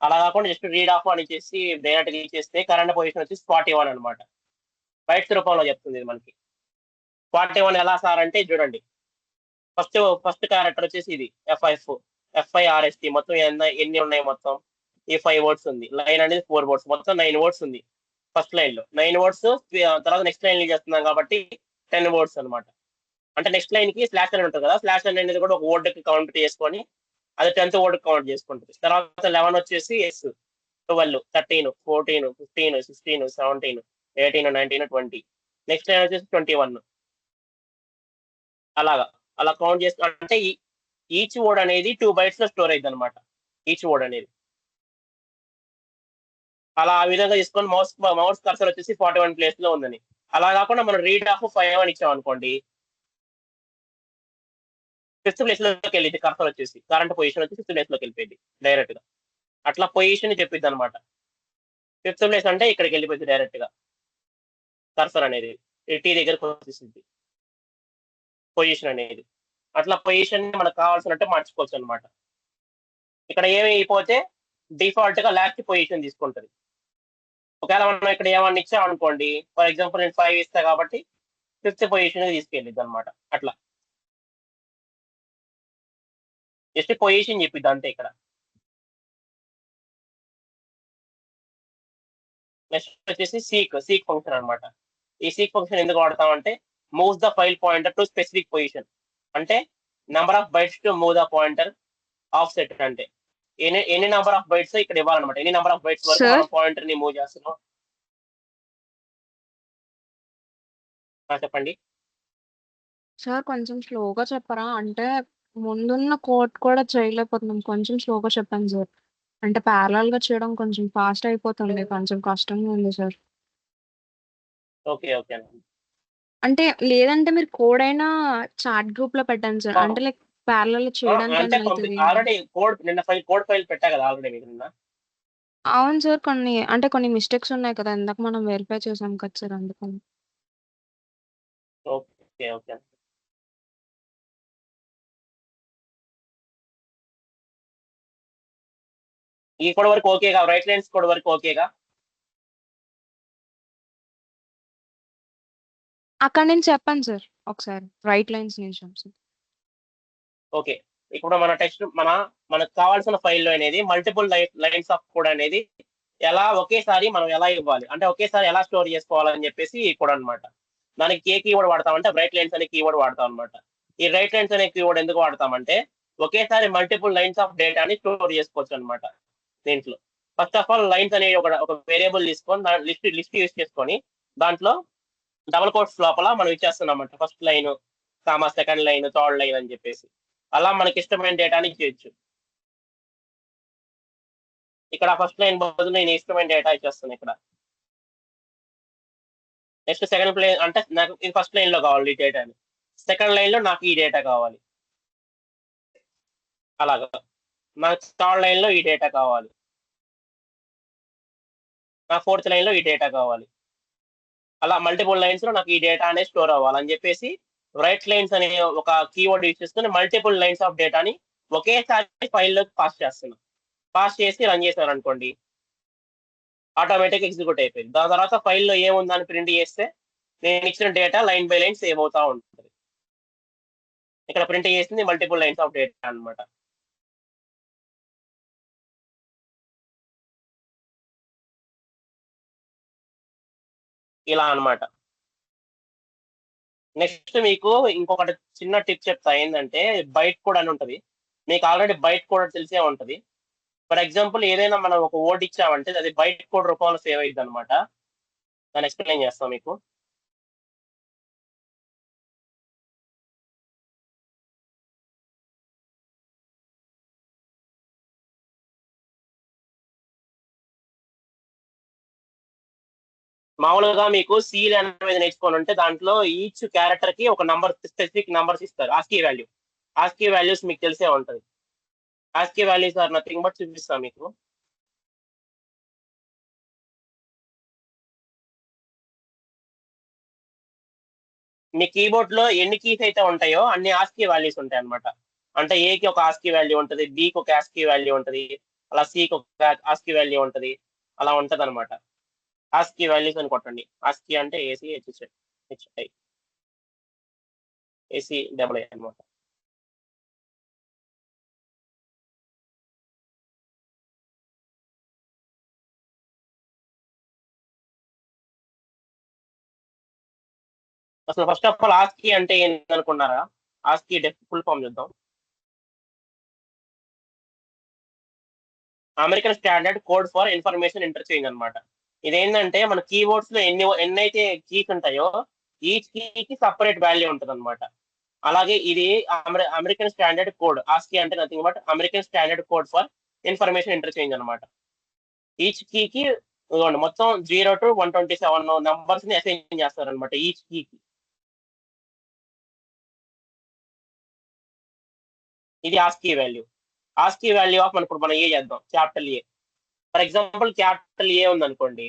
అలా కాకుండా జస్ట్ రీడ్ ఆఫ్ అని ఇచ్చేసి డైరెక్ట్ ఇచ్చేస్తే కరెంట్ పొజిషన్ వచ్చేసి 41 అనమాట. బైట్స్ రూపంలో చెప్తుంది ఇది మనకి. 41 ఎలా సార్ అంటే చూడండి, ఫస్ట్ క్యారెక్టర్ వచ్చేసి ఇది FIRST. మొత్తం ఎన్ని ఉన్నాయి, మొత్తం ఈ 5 వర్డ్స్ ఉంది. లైన్ అనేది 4 వర్డ్స్, మొత్తం 9 వర్డ్స్ ఉంది ఫస్ట్ లైన్ లో. 9 వర్డ్స్ తర్వాత నెక్స్ట్ లైన్ చేస్తున్నాం కాబట్టి 10 వర్డ్స్ అనమాట. అంటే నెక్స్ట్ లైన్ కి స్లాష్ అని ఉంటుంది కదా, స్లాష్ అనేది కూడా ఒక వర్డ్ కి కౌంట్ చేసుకొని అది 10th వర్డ్ కౌంట్ చేసుకుంటుంది. తర్వాత 11 వచ్చేసి 12 13 14 15 16 17 18 19 20. నెక్స్ట్ లైన్ వచ్చేసి 21. అలా కౌంట్ చేస్తూ, అంటే ఈచ్ వర్డ్ అనేది 2 bytes లో స్టోర్ అయింది అనమాట. ఈచ్ వర్డ్ అనేది అలా ఆ విధంగా తీసుకొని మౌస్ కర్సర్ వచ్చేసి 41 ప్లేస్ లో ఉందని. అలా కాకుండా మనం రీడ్ ఆఫ్ 5 అని ఇచ్చాం అనుకోండి, 5th ప్లేస్ లోకి వెళ్ళింది. కర్సర్ వచ్చేసి కరెంట్ పొజిషన్ వచ్చి 5th ప్లేస్ లోకి వెళ్ళిపోయింది డైరెక్ట్ గా. అట్లా పొజిషన్ చెప్పిద్ది అనమాట. 5th ప్లేస్ అంటే ఇక్కడికి వెళ్ళిపోయింది డైరెక్ట్ గా. కర్సర్ అనేది టీ దగ్గరకు వచ్చేసింది పొజిషన్ అనేది. అట్లా పొజిషన్ మనకు కావాల్సినట్టు మార్చుకోవచ్చు అనమాట. ఇక్కడ ఏమి అయిపోతే డిఫాల్ట్ గా లాస్ట్ పొజిషన్ తీసుకుంటది. ఒకవేళ మనం ఇక్కడ ఏమన్నా ఇచ్చాం అనుకోండి, ఫర్ ఎగ్జాంపుల్ నేను 5 ఇస్తా కాబట్టి 5th పొజిషన్ తీసుకెళ్ళిద్ది అనమాట. అట్లా జస్ట్ పొజిషన్ చెప్పిద్ది అంతే ఇక్కడ. నెక్స్ట్ వచ్చేసి సీక్ ఫంక్షన్ అనమాట. ఈ సీక్ ఫంక్షన్ ఎందుకు వాడతామంటే moves the file pointer to specific position, అంటే number of bytes to move the pointer offset, అంటే ఎన్ని నెంబర్ ఆఫ్ బైట్స్ ఇక్కడ ఇవ్వాలన్నమాట. ఎన్ని నెంబర్ ఆఫ్ బైట్స్ వరకు Sir? మనం పాయింటర్ ని మూవ్ చేస్తున్నాం. చెప్పండి. సార్ కొంచెం స్లోగా చెప్పరా? అంటే ముందున్న కోడ్ కూడా చేయలేకపోతున్నాం. కొంచెం స్లోగా చెప్పండి సార్. అంటే ప్యారలల్ గా చేయడం కొంచెం ఫాస్ట్ అయిపోతుంది. కొంచెం కష్టంగా ఉంది సార్. ఓకే ఓకే అంటే లేదంటే మీరు కోడ్ అయినా చాట్ గ్రూప్ లో పెట్టండి సార్. ఆ. అంటే లైక్ ప్యారలల్ అంటే చేయడానికి అవుతుంది. ఆల్రెడీ కోడ్ ఫైల్ పెట్టా కదా ఆల్రెడీ మీకు నిన్న. అవును సార్. కొన్ని మిస్టేక్స్ ఉన్నాయి కదా, ఇందాక మనం వెరిఫై చేసాం కదా సార్, అందుకని. ఓకే ఓకే ఈ కోడ్ వరకు ఓకేగా, రైట్ లైన్స్ కోడ్ వరకు ఓకేగా. అక్కడ నుంచి చెప్పండి సార్ ఒకసారి, రైట్ లైన్స్ నుంచి. ఓకే, ఇప్పుడు మన టెక్స్ట్ మనకు కావాల్సిన ఫైల్లో అనేది మల్టిపుల్ లైన్స్ ఆఫ్ కోడ్ అనేది ఎలా ఒకేసారి మనం ఎలా ఇవ్వాలి, అంటే ఒకేసారి ఎలా స్టోర్ చేసుకోవాలని చెప్పేసి ఈ కోడ్ అనమాట. దానికి ఏ కీవర్డ్ వాడతామంటే రైట్ లైన్స్ అనే కీవర్డ్ వాడతాం అనమాట. ఈ రైట్ లైన్స్ అనే కీవర్డ్ ఎందుకు వాడతామంటే ఒకేసారి మల్టిపుల్ లైన్స్ ఆఫ్ డేటాని స్టోర్ చేసుకోవచ్చు అనమాట. దీంట్లో ఫస్ట్ ఆఫ్ ఆల్ లైన్స్ అనే ఒక వేరియబుల్ తీసుకొని లిస్ట్ యూస్ చేసుకొని దాంట్లో డబుల్ కోట్స్ లోపల మనం ఇచ్చేస్తున్నామంట. First line comma second line third line అని చెప్పేసి అలా మనకి ఇష్టమైన డేటాని ఇచ్చేయచ్చు. ఇక్కడ ఫస్ట్ లైన్ బదులు నేను ఇష్టమైన డేటా ఇచ్చేస్తాను ఇక్కడ. నెక్స్ట్ సెకండ్ లైన్ అంటే నాకు ఇది ఫస్ట్ లైన్ లో కావాలి ఈ డేటాని, సెకండ్ లైన్ లో నాకు ఈ డేటా కావాలి, అలాగా నాకు థర్డ్ లైన్ లో ఈ డేటా కావాలి, నా ఫోర్త్ లైన్ లో ఈ డేటా కావాలి. అలా మల్టిపుల్ లైన్స్ లో నాకు ఈ డేటా అనేది స్టోర్ అవ్వాలని చెప్పేసి రైట్ లైన్స్ అనే ఒక కీవర్డ్ యూజ్ చేసుకుని మల్టిపుల్ లైన్స్ ఆఫ్ డేటాని ఒకేసారి ఫైల్లోకి పాస్ చేస్తున్నాం. పాస్ చేసి రన్ చేశాను అనుకోండి, ఆటోమేటిక్ ఎగ్జిక్యూట్ అయిపోయింది. దాని తర్వాత ఫైల్లో ఏముందని ప్రింట్ చేస్తే నేను ఇచ్చిన data line by line save అవుతా ఉంటుంది. ఇక్కడ ప్రింట్ చేసింది మల్టిపుల్ లైన్స్ ఆఫ్ డేటా అనమాట. ఇలా అనమాట. నెక్స్ట్ మీకు ఇంకొకటి చిన్న టిప్ చెప్తా, ఏంటంటే బైట్ కోడ్ అని ఉంటుంది. మీకు ఆల్రెడీ బైట్ కోడ్ తెలిసే ఉంటుంది. ఫర్ ఎగ్జాంపుల్ ఏదైనా మనం ఒక వర్డ్ ఇచ్చామంటే అది బైట్ కోడ్ రూపంలో సేవ్ అయ్యింది అనమాట. దాన్ని ఎక్స్ప్లెయిన్ చేస్తాం మీకు. మామూలుగా మీకు సి లాంగ్వేజ్ నేర్చుకొని ఉంటే దాంట్లో ఈచ్ క్యారెక్టర్ కి ఒక నంబర్, స్పెసిఫిక్ నంబర్స్ ఇస్తారు. ఆస్కీ వాల్యూస్ మీకు తెలిసే ఉంటుంది. ASCII values are nothing but చూపిస్తాను మీకు. మీ కీబోర్డ్ లో ఎన్ని కీస్ అయితే ఉంటాయో అన్ని ఆస్కీ వాల్యూస్ ఉంటాయి అనమాట. అంటే ఏకి ఒక ఆస్కీ వాల్యూ ఉంటుంది, బికి ఒక ఆస్కీ వాల్యూ ఉంటుంది, అలా సికి ఒక ఆస్కీ వాల్యూ ఉంటుంది, అలా ఉంటది అనమాట. ఆస్కీ వాల్యూస్ అని కొట్టండి. ఆస్కీ అంటే ACI అనమాట. అసలు ఫస్ట్ ఆఫ్ ఆల్ ఆస్కీ అంటే ఏంటనుకున్నారా? ఆస్కీ ఫుల్ ఫామ్ చూద్దాం. American standard code for information interchange అనమాట. ఇదేంటంటే మన కీబోర్డ్స్ లో ఎన్నైతే కీస్ ఉంటాయో ఈచ్ కీకి సపరేట్ వాల్యూ ఉంటుంది అనమాట. అలాగే ఇది అమెరికన్ స్టాండర్డ్ కోడ్. ఆస్కీ అంటే nothing but American standard code for information interchange అనమాట. ఈచ్ కీకి మొత్తం 0 to 127 నంబర్స్ ని అసైన్ చేస్తారనమాట ఈచ్ కీకి. ఇది ASCII value. ASCII value of మనం ఏ చేద్దాం, capital A. For example capital A ఉందనుకోండి,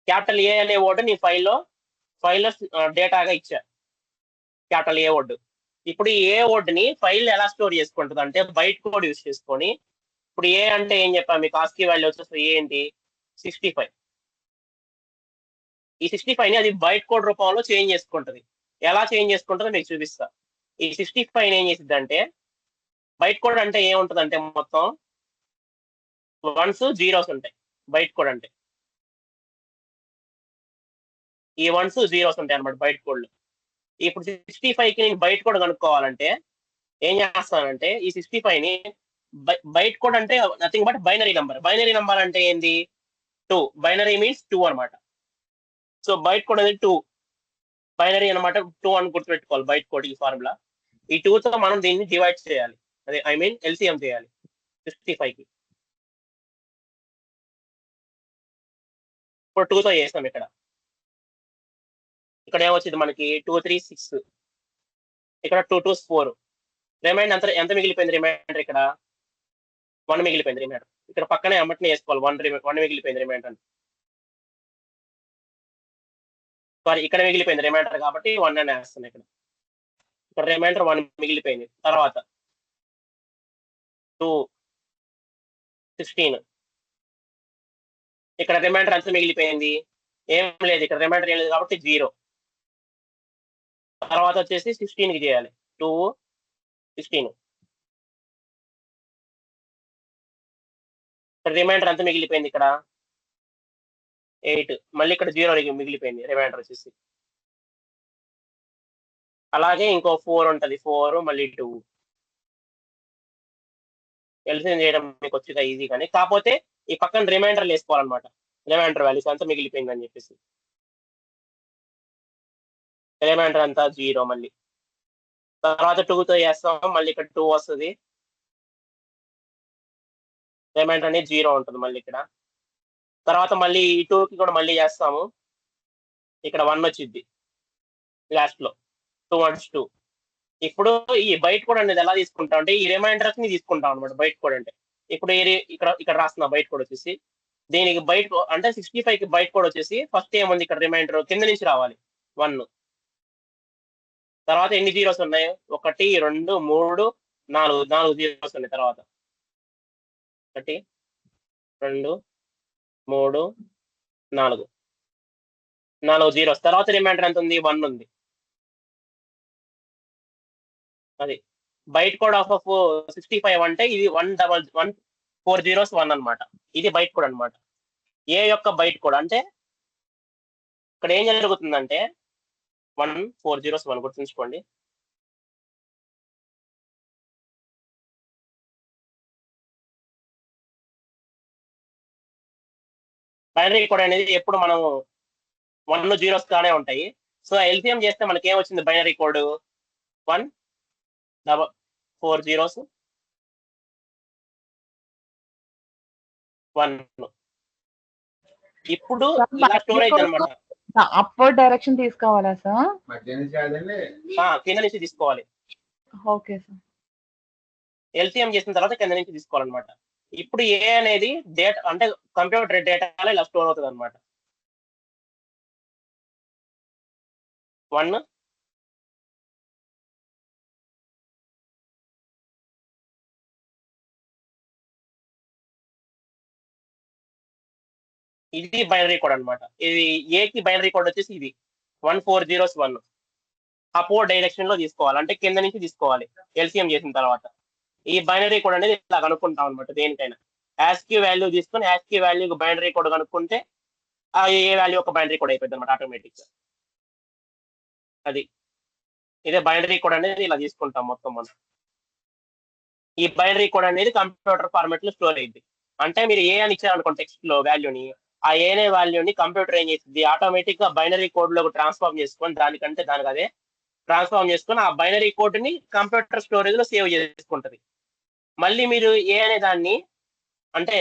క్యాపిటల్ ఏ అనే వర్డ్ నీ ఫైల్లో డేటాగా ఇచ్చా, క్యాపిటల్ ఏ వర్డ్. ఇప్పుడు ఏ వర్డ్ ని ఫైల్ ఎలా స్టోర్ చేసుకుంటుంది అంటే బైట్ కోడ్ యూస్ చేసుకొని, ఇప్పుడు ఏ అంటే ఏం చెప్పాను మీకు, ఆస్కీ వాల్యూ వచ్చేసి ఏంటి 65. ఈ 65ని అది బైట్ కోడ్ రూపంలో చేంజ్ చేసుకుంటది. ఎలా చేంజ్ చేసుకుంటుందో మీకు చూపిస్తా. ఈ 65 ఏం చేసిద్దంటే బైట్ కోడ్ అంటే ఏముంటదంటే మొత్తం 1s, 0s ఉంటాయి బైట్ కోడ్ అంటే. ఈ 1s, 0s ఉంటాయి అన్నమాట బైట్ కోడ్లు. ఇప్పుడు 65కి నేను బైట్ కోడ్ కనుక్కోవాలంటే ఏం చేస్తానంటే ఈ 65ని బైట్ కోడ్ అంటే nothing but binary number. Binary number అంటే ఏంది? 2. బైనరీ మీన్స్ 2 అనమాట. సో బైట్ కోడ్ అనేది 2 బైనరీ అనమాట. 2 అని గుర్తుపెట్టుకోవాలి బైట్ కోడ్ ఈ ఫార్ములా. ఈ 2తో మనం దీన్ని డివైడ్ చేయాలి. అదే ఐ మీన్ ఎల్సిఎం చేయాలి 65కి. ఇప్పుడు 2తో చేస్తాం ఇక్కడ. ఇక్కడ ఏమొచ్చింది మనకి 2 3 6, ఇక్కడ 2 2s 4. రిమైండర్ ఎంత మిగిలిపోయింది? రిమైండర్ ఇక్కడ 1 మిగిలిపోయింది రిమైండర్. ఇక్కడ పక్కనే అమ్మటిని వేసుకోవాలి 1 మిగిలిపోయింది రిమైండర్. సారీ ఇక్కడ మిగిలిపోయింది రిమైండర్ కాబట్టి 1 అని వేస్తాను ఇక్కడ. ఇక్కడ రిమైండర్ 1 మిగిలిపోయింది. తర్వాత 2 16, ఇక్కడ రిమైండర్ ఎంత మిగిలిపోయింది? ఏం లేదు, ఇక్కడ రిమైండర్ ఏం లేదు కాబట్టి 0. తర్వాత వచ్చేసి 16కి చేయాలి. 2 16, ఇక్కడ రిమైండర్ ఎంత మిగిలిపోయింది? ఇక్కడ 8. మళ్ళీ ఇక్కడ 0 మిగిలిపోయింది రిమైండర్ వచ్చేసి. అలాగే ఇంకో 4 ఉంటుంది. 4 మళ్ళీ 2. ఎల్సిఎం చేయడం మీకు వచ్చి ఈజీ కానీ కాకపోతే ఈ పక్కన రిమైండర్లు వేసుకోవాలన్నమాట. రిమైండర్ వాల్యూస్ అంతా మిగిలిపోయింది అని చెప్పేసి. రిమైండర్ అంతా 0. మళ్ళీ తర్వాత 2తో చేస్తాం. మళ్ళీ ఇక్కడ 2 వస్తుంది. రిమైండర్ అనేది 0 ఉంటుంది మళ్ళీ ఇక్కడ. తర్వాత మళ్ళీ ఈ 2కి కూడా మళ్ళీ చేస్తాము. ఇక్కడ 1 వచ్చింది లాస్ట్ లో. 2 1s 2. ఇప్పుడు ఈ బైట్ కోడ్ అనేది ఎలా తీసుకుంటాం అంటే ఈ రిమైండర్స్ ని తీసుకుంటాం అనమాట బైట్ కోడ్ అంటే. ఇప్పుడు ఇక్కడ రాస్తున్నా బైట్ కోడ్ వచ్చేసి దీనికి బైట్ అంటే 65కి బైట్ కోడ్ వచ్చేసి ఫస్ట్ ఏముంది ఇక్కడ రిమైండర్ కింద నుంచి రావాలి 1. తర్వాత ఎన్ని జీరోస్ ఉన్నాయి? 1 2 3 4 జీరోస్ ఉన్నాయి. తర్వాత 1 2 3 4 జీరోస్. తర్వాత రిమైండర్ ఎంత ఉంది? 1 ఉంది. అది బైట్ కోడ్ ఆఫ్ 65 అంటే ఇది 4 zeros 1 అనమాట. ఇది బైట్ కోడ్ అనమాట. ఏ యొక్క బైట్ కోడ్ అంటే ఇక్కడ ఏం జరుగుతుందంటే 1 4 zeros 1 గుర్తుంచుకోండి. బైనరీ కోడ్ అనేది ఎప్పుడు మనం 1 zeros గానే ఉంటాయి. సో ఎల్సిఎం చేస్తే మనకి ఏం వచ్చింది? Binary code 1 4 zeros 1. ఇప్పుడు ఇలా స్టోరేజ్ అనమాట. అప్వర్డ్ డైరెక్షన్ తీసుకోవాలా సార్? కింద నుంచి తీసుకోవాలి. Okay sir. ఎల్సిఎం చేసిన తర్వాత కింద నుంచి తీసుకోవాలన్నమాట. ఇప్పుడు ఏ అనేది డేటా అంటే కంప్యూటర్ డేటాలో ఇలా స్టోర్ అవుతుంది అనమాట. 1 ఇది బైనరీ కోడ్ అనమాట. ఇది ఏకి బైనరీ కోడ్ వచ్చేసి ఇది 1 4 zeros 1. అపోర్డ్ డైరెక్షన్ లో తీసుకోవాలి అంటే కింద నుంచి తీసుకోవాలి ఎల్సిఎం చేసిన తర్వాత. ఈ బైనరీ కోడ్ అనేది ఇలా కనుక్కుంటాం అనమాట. దేనికైనా యాస్కీ వాల్యూ తీసుకొని యాస్కీ వాల్యూకి బైనరీ కోడ్ కనుక్కుంటే ఆ ఏ వాల్యూ ఒక బైనరీ కోడ్ అయిపోయింది అనమాట ఆటోమేటిక్ గా. అది ఇదే బైనరీ కోడ్ అనేది ఇలా తీసుకుంటాం మొత్తం మనం. ఈ బైనరీ కోడ్ అనేది కంప్యూటర్ ఫార్మాట్ లో స్టోర్ అయింది. అంటే మీరు ఏ అని ఇచ్చారనుకోండి టెక్స్ట్ లో వాల్యూని, ఆ ఏనే వాల్యూని కంప్యూటర్ ఏం చేస్తుంది? ఆటోమేటిక్ గా బైనరీ కోడ్ లో ట్రాన్స్ఫార్మ్ చేసుకొని దానికి అదే ట్రాన్స్ఫార్మ్ చేసుకొని ఆ బైనరీ కోడ్ ని కంప్యూటర్ స్టోరేజ్ లో సేవ్ చేసుకుంటది. మళ్ళీ మీరు ఏ అనే దాన్ని అంటే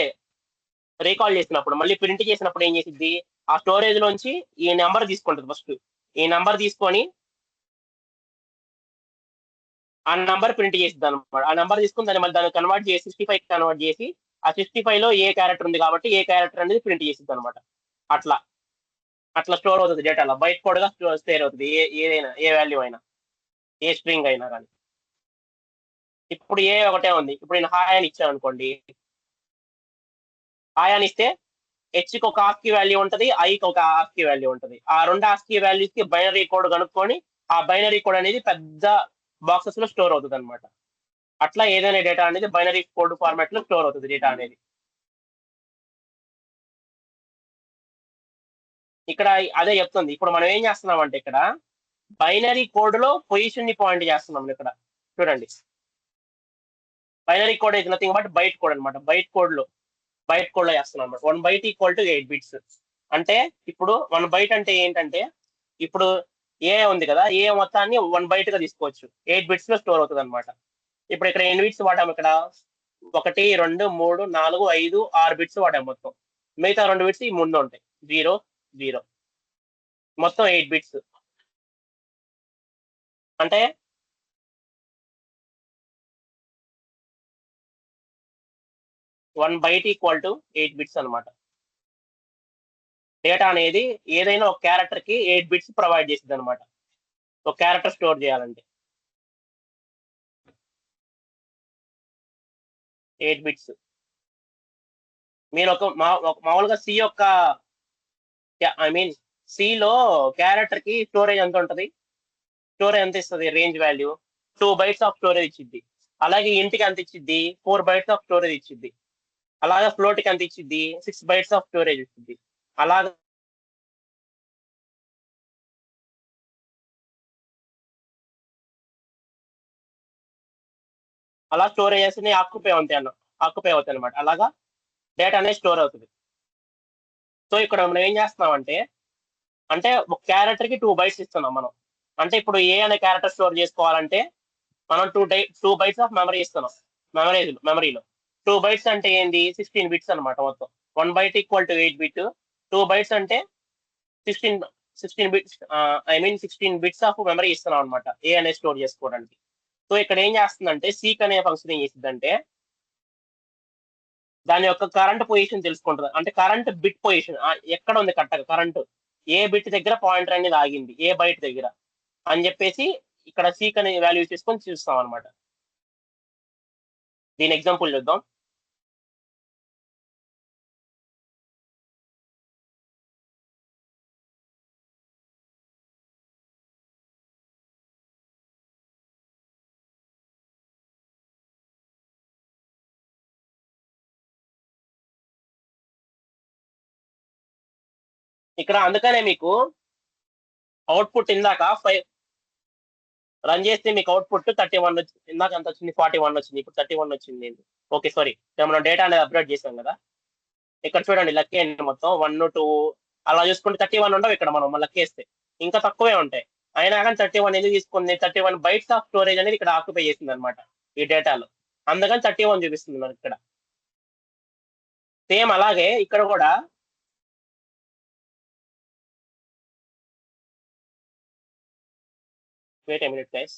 రీకాల్ చేసినప్పుడు మళ్ళీ ప్రింట్ చేసినప్పుడు ఏం చేసిద్ది? ఆ స్టోరేజ్ లోంచి ఈ నెంబర్ తీసుకుంటది. ఫస్ట్ ఈ నెంబర్ తీసుకొని ఆ నెంబర్ ప్రింట్ చేసిద్ది అనమాట. ఆ నెంబర్ తీసుకుని దాన్ని కన్వర్ట్ చేసి 65 కన్వర్ట్ చేసి ఆ 65 లో ఏ క్యారెక్టర్ ఉంది కాబట్టి ఏ క్యారెక్టర్ అనేది ప్రింట్ చేసిద్ది అనమాట. అట్లా స్టోర్ అవుతుంది డేటాలో. బైట్ కోడ్ గా స్టోర్ అవుతుంది ఏదైనా, ఏ వాల్యూ అయినా, ఏ స్ట్రింగ్ అయినా కానీ. ఇప్పుడు ఒకటే ఉంది. ఇప్పుడు నేను హాయ్ అని ఇచ్చాను అనుకోండి. హాయ్ అని ఇస్తే హెచ్కి ఒక ఆస్కీ వాల్యూ ఉంటుంది, ఐకి ఒక ఆస్కీ వాల్యూ ఉంటుంది. ఆ రెండు ఆస్కీ వాల్యూస్ కి బైనరీ కోడ్ కనుక్కొని ఆ బైనరీ కోడ్ అనేది పెద్ద బాక్సెస్ లో స్టోర్ అవుతుంది అనమాట. అట్లా ఏదైనా డేటా అనేది బైనరీ కోడ్ ఫార్మాట్ లో స్టోర్ అవుతుంది డేటా అనేది. ఇక్కడ అదే చెప్తుంది. ఇప్పుడు మనం ఏం చేస్తున్నాం అంటే ఇక్కడ బైనరీ కోడ్ లో పొజిషన్ ని పాయింట్ చేస్తున్నాం. ఇక్కడ చూడండి, binary code is nothing but byte code అనమాట. బైట్ కోడ్ లో చేస్తున్నాం అనమాట. 1 byte ఈక్వల్ టు 8 bits. అంటే ఇప్పుడు 1 byte అంటే ఏంటంటే ఇప్పుడు ఏ ఉంది కదా, ఏ మొత్తాన్ని 1 byte గా తీసుకోవచ్చు, 8 bits లో స్టోర్ అవుతుంది అనమాట. ఇప్పుడు ఇక్కడ ఎన్ని బిట్స్ వాడాము, ఇక్కడ 1 2 3 4 5 6 బిట్స్ వాడాము మొత్తం. మిగతా 2 బిట్స్ ఈ ముందు ఉంటాయి, 0 0, మొత్తం 8 బిట్స్. అంటే one byte equal to 8 bits అనమాట. డేటా అనేది ఏదైనా ఒక క్యారెక్టర్ కి 8 బిట్స్ ప్రొవైడ్ చేసింది అనమాట. ఒక క్యారెక్టర్ స్టోర్ చేయాలంటే 8 బిట్స్. మీరు మామూలుగా సి యొక్క సిలో క్యారెక్టర్ కి స్టోరేజ్ ఎంత ఉంటుంది, స్టోరేజ్ ఎంత ఇస్తుంది, range value 2 bytes of storage ఇచ్చిద్ది. అలాగే ఇంటికి ఎంత ఇచ్చిద్ది, 4 bytes ఆఫ్ స్టోరేజ్ ఇచ్చిద్ది. అలాగే ఫ్లోట్ కి ఎంత ఇచ్చిద్ది, 6 bytes ఆఫ్ స్టోరేజ్ ఇచ్చిద్ది. అలాగే అలా స్టోరేజెస్ ఆక్యుపై అవుతాయి అనమాట. అలాగా డేటా అనేది స్టోర్ అవుతుంది. సో ఇక్కడ మనం ఏం చేస్తున్నామంటే, అంటే ఒక క్యారెక్టర్ కి 2 bytes ఇస్తున్నాం మనం. అంటే ఇప్పుడు ఏ అనే క్యారెక్టర్ స్టోర్ చేసుకోవాలంటే మనం 2 bytes ఆఫ్ మెమరీ ఇస్తున్నాం. మెమరీలో 2 bytes అంటే ఏంది, 16 bits అనమాట మొత్తం. 1 byte equal to 8 bit, 2 bytes అంటే 16 bits, 16 bits ఆఫ్ మెమరీ ఇస్తున్నాం అనమాట ఏ అనేది స్టోర్ చేసుకోవడానికి. సో ఇక్కడ ఏం చేస్తుందంటే సీక్ అనే ఫంక్షన్ ఏం చేసిందంటే దాని యొక్క కరెంట్ పొజిషన్ తెలుసుకుంటుంది. అంటే కరెంట్ బిట్ పొజిషన్ ఎక్కడ ఉంది కరెంట్, ఏ బిట్ దగ్గర పాయింటర్ అనేది ఆగింది, ఏ బైట్ దగ్గర అని చెప్పేసి ఇక్కడ సీక్ అనే వాల్యూ తీసుకొని చూస్తాం అనమాట. దీని ఎగ్జాంపుల్ చూద్దాం. ఇక్కడ అందుకనే మీకు అవుట్పుట్ ఇందాక 5 రన్ చేస్తే మీకు అవుట్పుట్ 31 వచ్చింది. ఇందాక ఎంత వచ్చింది, 41 వచ్చింది. ఇప్పుడు 31 వచ్చింది. ఓకే సారీ, మనం డేటా అనేది అప్డేట్ చేసాం కదా. ఇక్కడ చూడండి లెక్కేయండి మొత్తం 1 2 అలా చూసుకుంటే 31 ఉండవు. ఇక్కడ మనం లెక్కేస్తే ఇంకా తక్కువే ఉంటాయి. అయినా కానీ 31 ఎందుకు తీసుకుంది, 31 bytes ఆఫ్ స్టోరేజ్ అనేది ఇక్కడ ఆక్యుపై చేసింది అనమాట ఈ డేటాలో. అందుకని 31 చూపిస్తుంది మనకి ఇక్కడ. సేమ్ అలాగే ఇక్కడ కూడా వెయిట్ ఏ మినిట్ గైస్.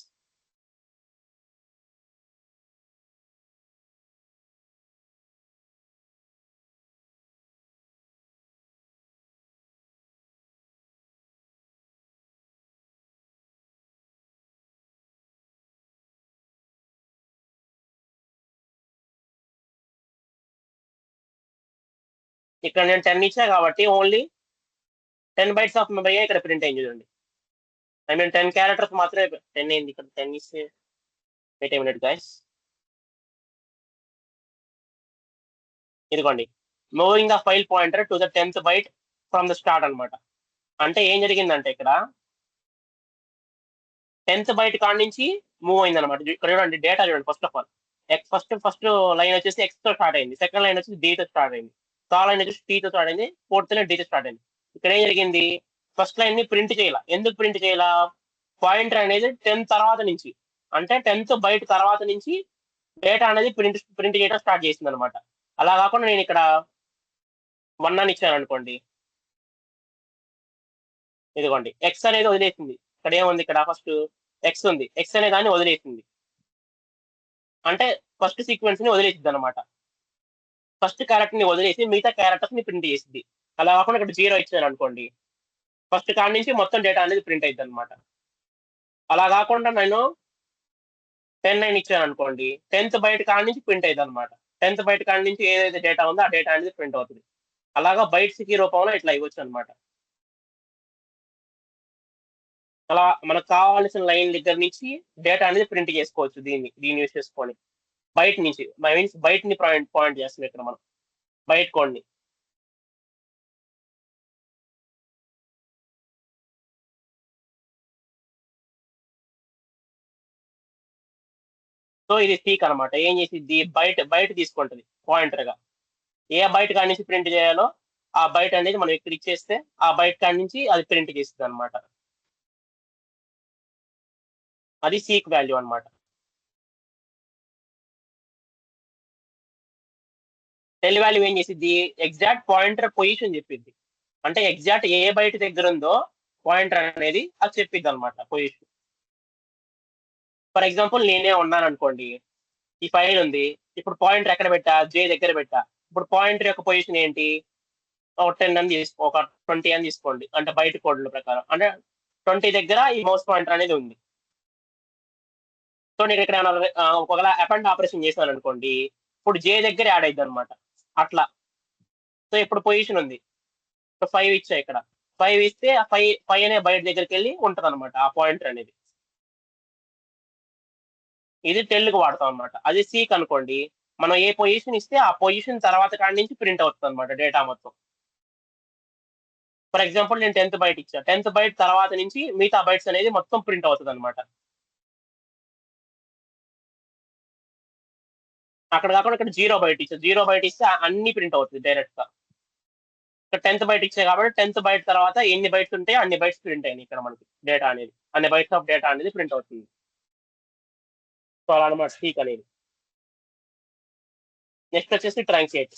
ఇక్కడ నేను 10 ఇచ్చా కాబట్టి ఓన్లీ 10 bytes ఆఫ్ మెమరీ ఇక్కడ ప్రింట్ అయింది చూడండి. 10 క్యారెక్టర్స్ మాత్రమే 10 అయింది. ఇక్కడ 10 ఇస్తే వెయిట్ ఏ మినిట్ గైస్. ఇదిగోండి, moving the file pointer to the 10th byte from the start అనమాట. అంటే ఏం జరిగిందంటే ఇక్కడ 10th byte కాడ నుంచి మూవ్ అయింది అనమాట. ఇక్కడ చూడండి డేటా చూడండి. First of all first line వచ్చేసి X తో స్టార్ట్ అయింది, సెకండ్ లైన్ వచ్చేసి D తో స్టార్ట్ అయింది, థర్డ్ లైన్ వచ్చేసి T తో స్టార్ట్ అయింది, ఫోర్త్ లైన్ D తో స్టార్ట్ అయింది. ఇక్కడ ఏం జరిగింది, ఫస్ట్ లైన్ ని ప్రింట్ చేయాల. ఎందుకు ప్రింట్ చేయాల, పాయింటర్ అనేది 10 తర్వాత నుంచి, అంటే 10th byte తర్వాత నుంచి డేటా అనేది ప్రింట్ చేయడం స్టార్ట్ చేసింది అనమాట. అలా కాకుండా నేను ఇక్కడ 1 అని ఇచ్చాను అనుకోండి, ఇదిగోండి X అనేది వదిలేసింది. ఇక్కడ ఏముంది, ఇక్కడ ఫస్ట్ X ఉంది, X అనే దాన్ని వదిలేసింది. అంటే ఫస్ట్ సీక్వెన్స్ ని వదిలేసింది అనమాట. ఫస్ట్ క్యారెక్టర్ ని వదిలేసి మిగతా క్యారెక్టర్స్ ని ప్రింట్ చేసింది. అలా కాకుండా ఇక్కడ 0 ఇచ్చాను అనుకోండి, ఫస్ట్ కాడ నుంచి మొత్తం డేటా అనేది ప్రింట్ అవుతుంది అనమాట. అలా కాకుండా నేను 10 9 ఇచ్చాను అనుకోండి, 10th byte కాడ నుంచి ప్రింట్ అవుతుంది అనమాట. 10th byte కాడ నుంచి ఏదైతే డేటా ఉందో ఆ డేటా అనేది ప్రింట్ అవుతుంది. అలాగా బైట్స్ కి రూపంలో ఇట్లా ఇవ్వచ్చు అనమాట. అలా మనకు కావాల్సిన లైన్ దగ్గర నుంచి డేటా అనేది ప్రింట్ చేసుకోవచ్చు. దీన్ని యూస్ చేసుకొని బయట నుంచి మీన్స్ బయట ని పాయింట్ చేస్తున్నాం ఇక్కడ మనం బయట కోడ్ని. సో ఇది సీక్ అనమాట. ఏం చేసిద్ది, బయట తీసుకుంటది పాయింటర్ గా. ఏ బయట కాడి నుంచి ప్రింట్ చేయాలో ఆ బయట అనేది మనం ఇక్కడ ఇచ్చేస్తే ఆ బయట కాడి నుంచి అది ప్రింట్ చేస్తుంది అనమాట. అది సీక్ వాల్యూ అనమాట. టెల్ వాల్యూ ఏం చేసిద్ది, ఎగ్జాక్ట్ పాయింటర్ పొజిషన్ చెప్పిద్ది. అంటే ఎగ్జాక్ట్ ఏ బయట దగ్గర ఉందో పాయింటర్ అనేది అది చెప్పిద్ది అనమాట పొజిషన్. ఫర్ ఎగ్జాంపుల్ నేనే ఉన్నాను అనుకోండి, ఈ ఫైల్ ఉంది, ఇప్పుడు పాయింటర్ ఎక్కడ పెట్టా, జే దగ్గర పెట్టా. ఇప్పుడు పాయింటర్ యొక్క పొజిషన్ ఏంటి, ఒక 10 అని ఒక 20 అని తీసుకోండి, అంటే బయట కోడ్ల ప్రకారం. అంటే 20 దగ్గర ఈ మౌస్ పాయింటర్ అనేది ఉంది. సో నేను ఇక్కడ ఒకవేళ అపెండ్ ఆపరేషన్ చేశాను అనుకోండి, ఇప్పుడు జే దగ్గర యాడ్ అయింది అనమాట అట్లా. సో ఇప్పుడు పొజిషన్ ఉంది, 5 ఇచ్చా. ఇక్కడ 5 ఇస్తే ఆ 5 అనే బయట దగ్గరికి వెళ్ళి ఉంటది అనమాట ఆ పాయింటర్ అనేది. ఇది టెల్కి వాడతాం అనమాట. అది సీక్ అనుకోండి, మనం ఏ పొజిషన్ ఇస్తే ఆ పొజిషన్ తర్వాత కాడి నుంచి ప్రింట్ అవుతుంది అనమాట డేటా మొత్తం. ఫర్ ఎగ్జాంపుల్ నేను 10th బైట్ ఇచ్చా, 10th బైట్ తర్వాత నుంచి మిగతా బైట్స్ అనేది మొత్తం ప్రింట్ అవుతుంది అనమాట. అక్కడ కాకుండా ఇక్కడ 0 బైట్ ఇచ్చా, 0 బైట్ ఇస్తే అన్ని ప్రింట్ అవుతుంది డైరెక్ట్ గా. ఇక్కడ 10th బైట్ ఇచ్చా కాబట్టి 10th బైట్ తర్వాత ఎన్ని బైట్స్ ఉంటాయి అన్ని బైట్స్ ప్రింట్ అయినాయి ఇక్కడ మనకి డేటా అనేది, అన్ని బైట్స్ ఆఫ్ డేటా అనేది ప్రింట్ అవుతుంది. సో అలా అనమాట సీక్ అనేది. నెక్స్ట్ వచ్చేసి ట్రంకేట్.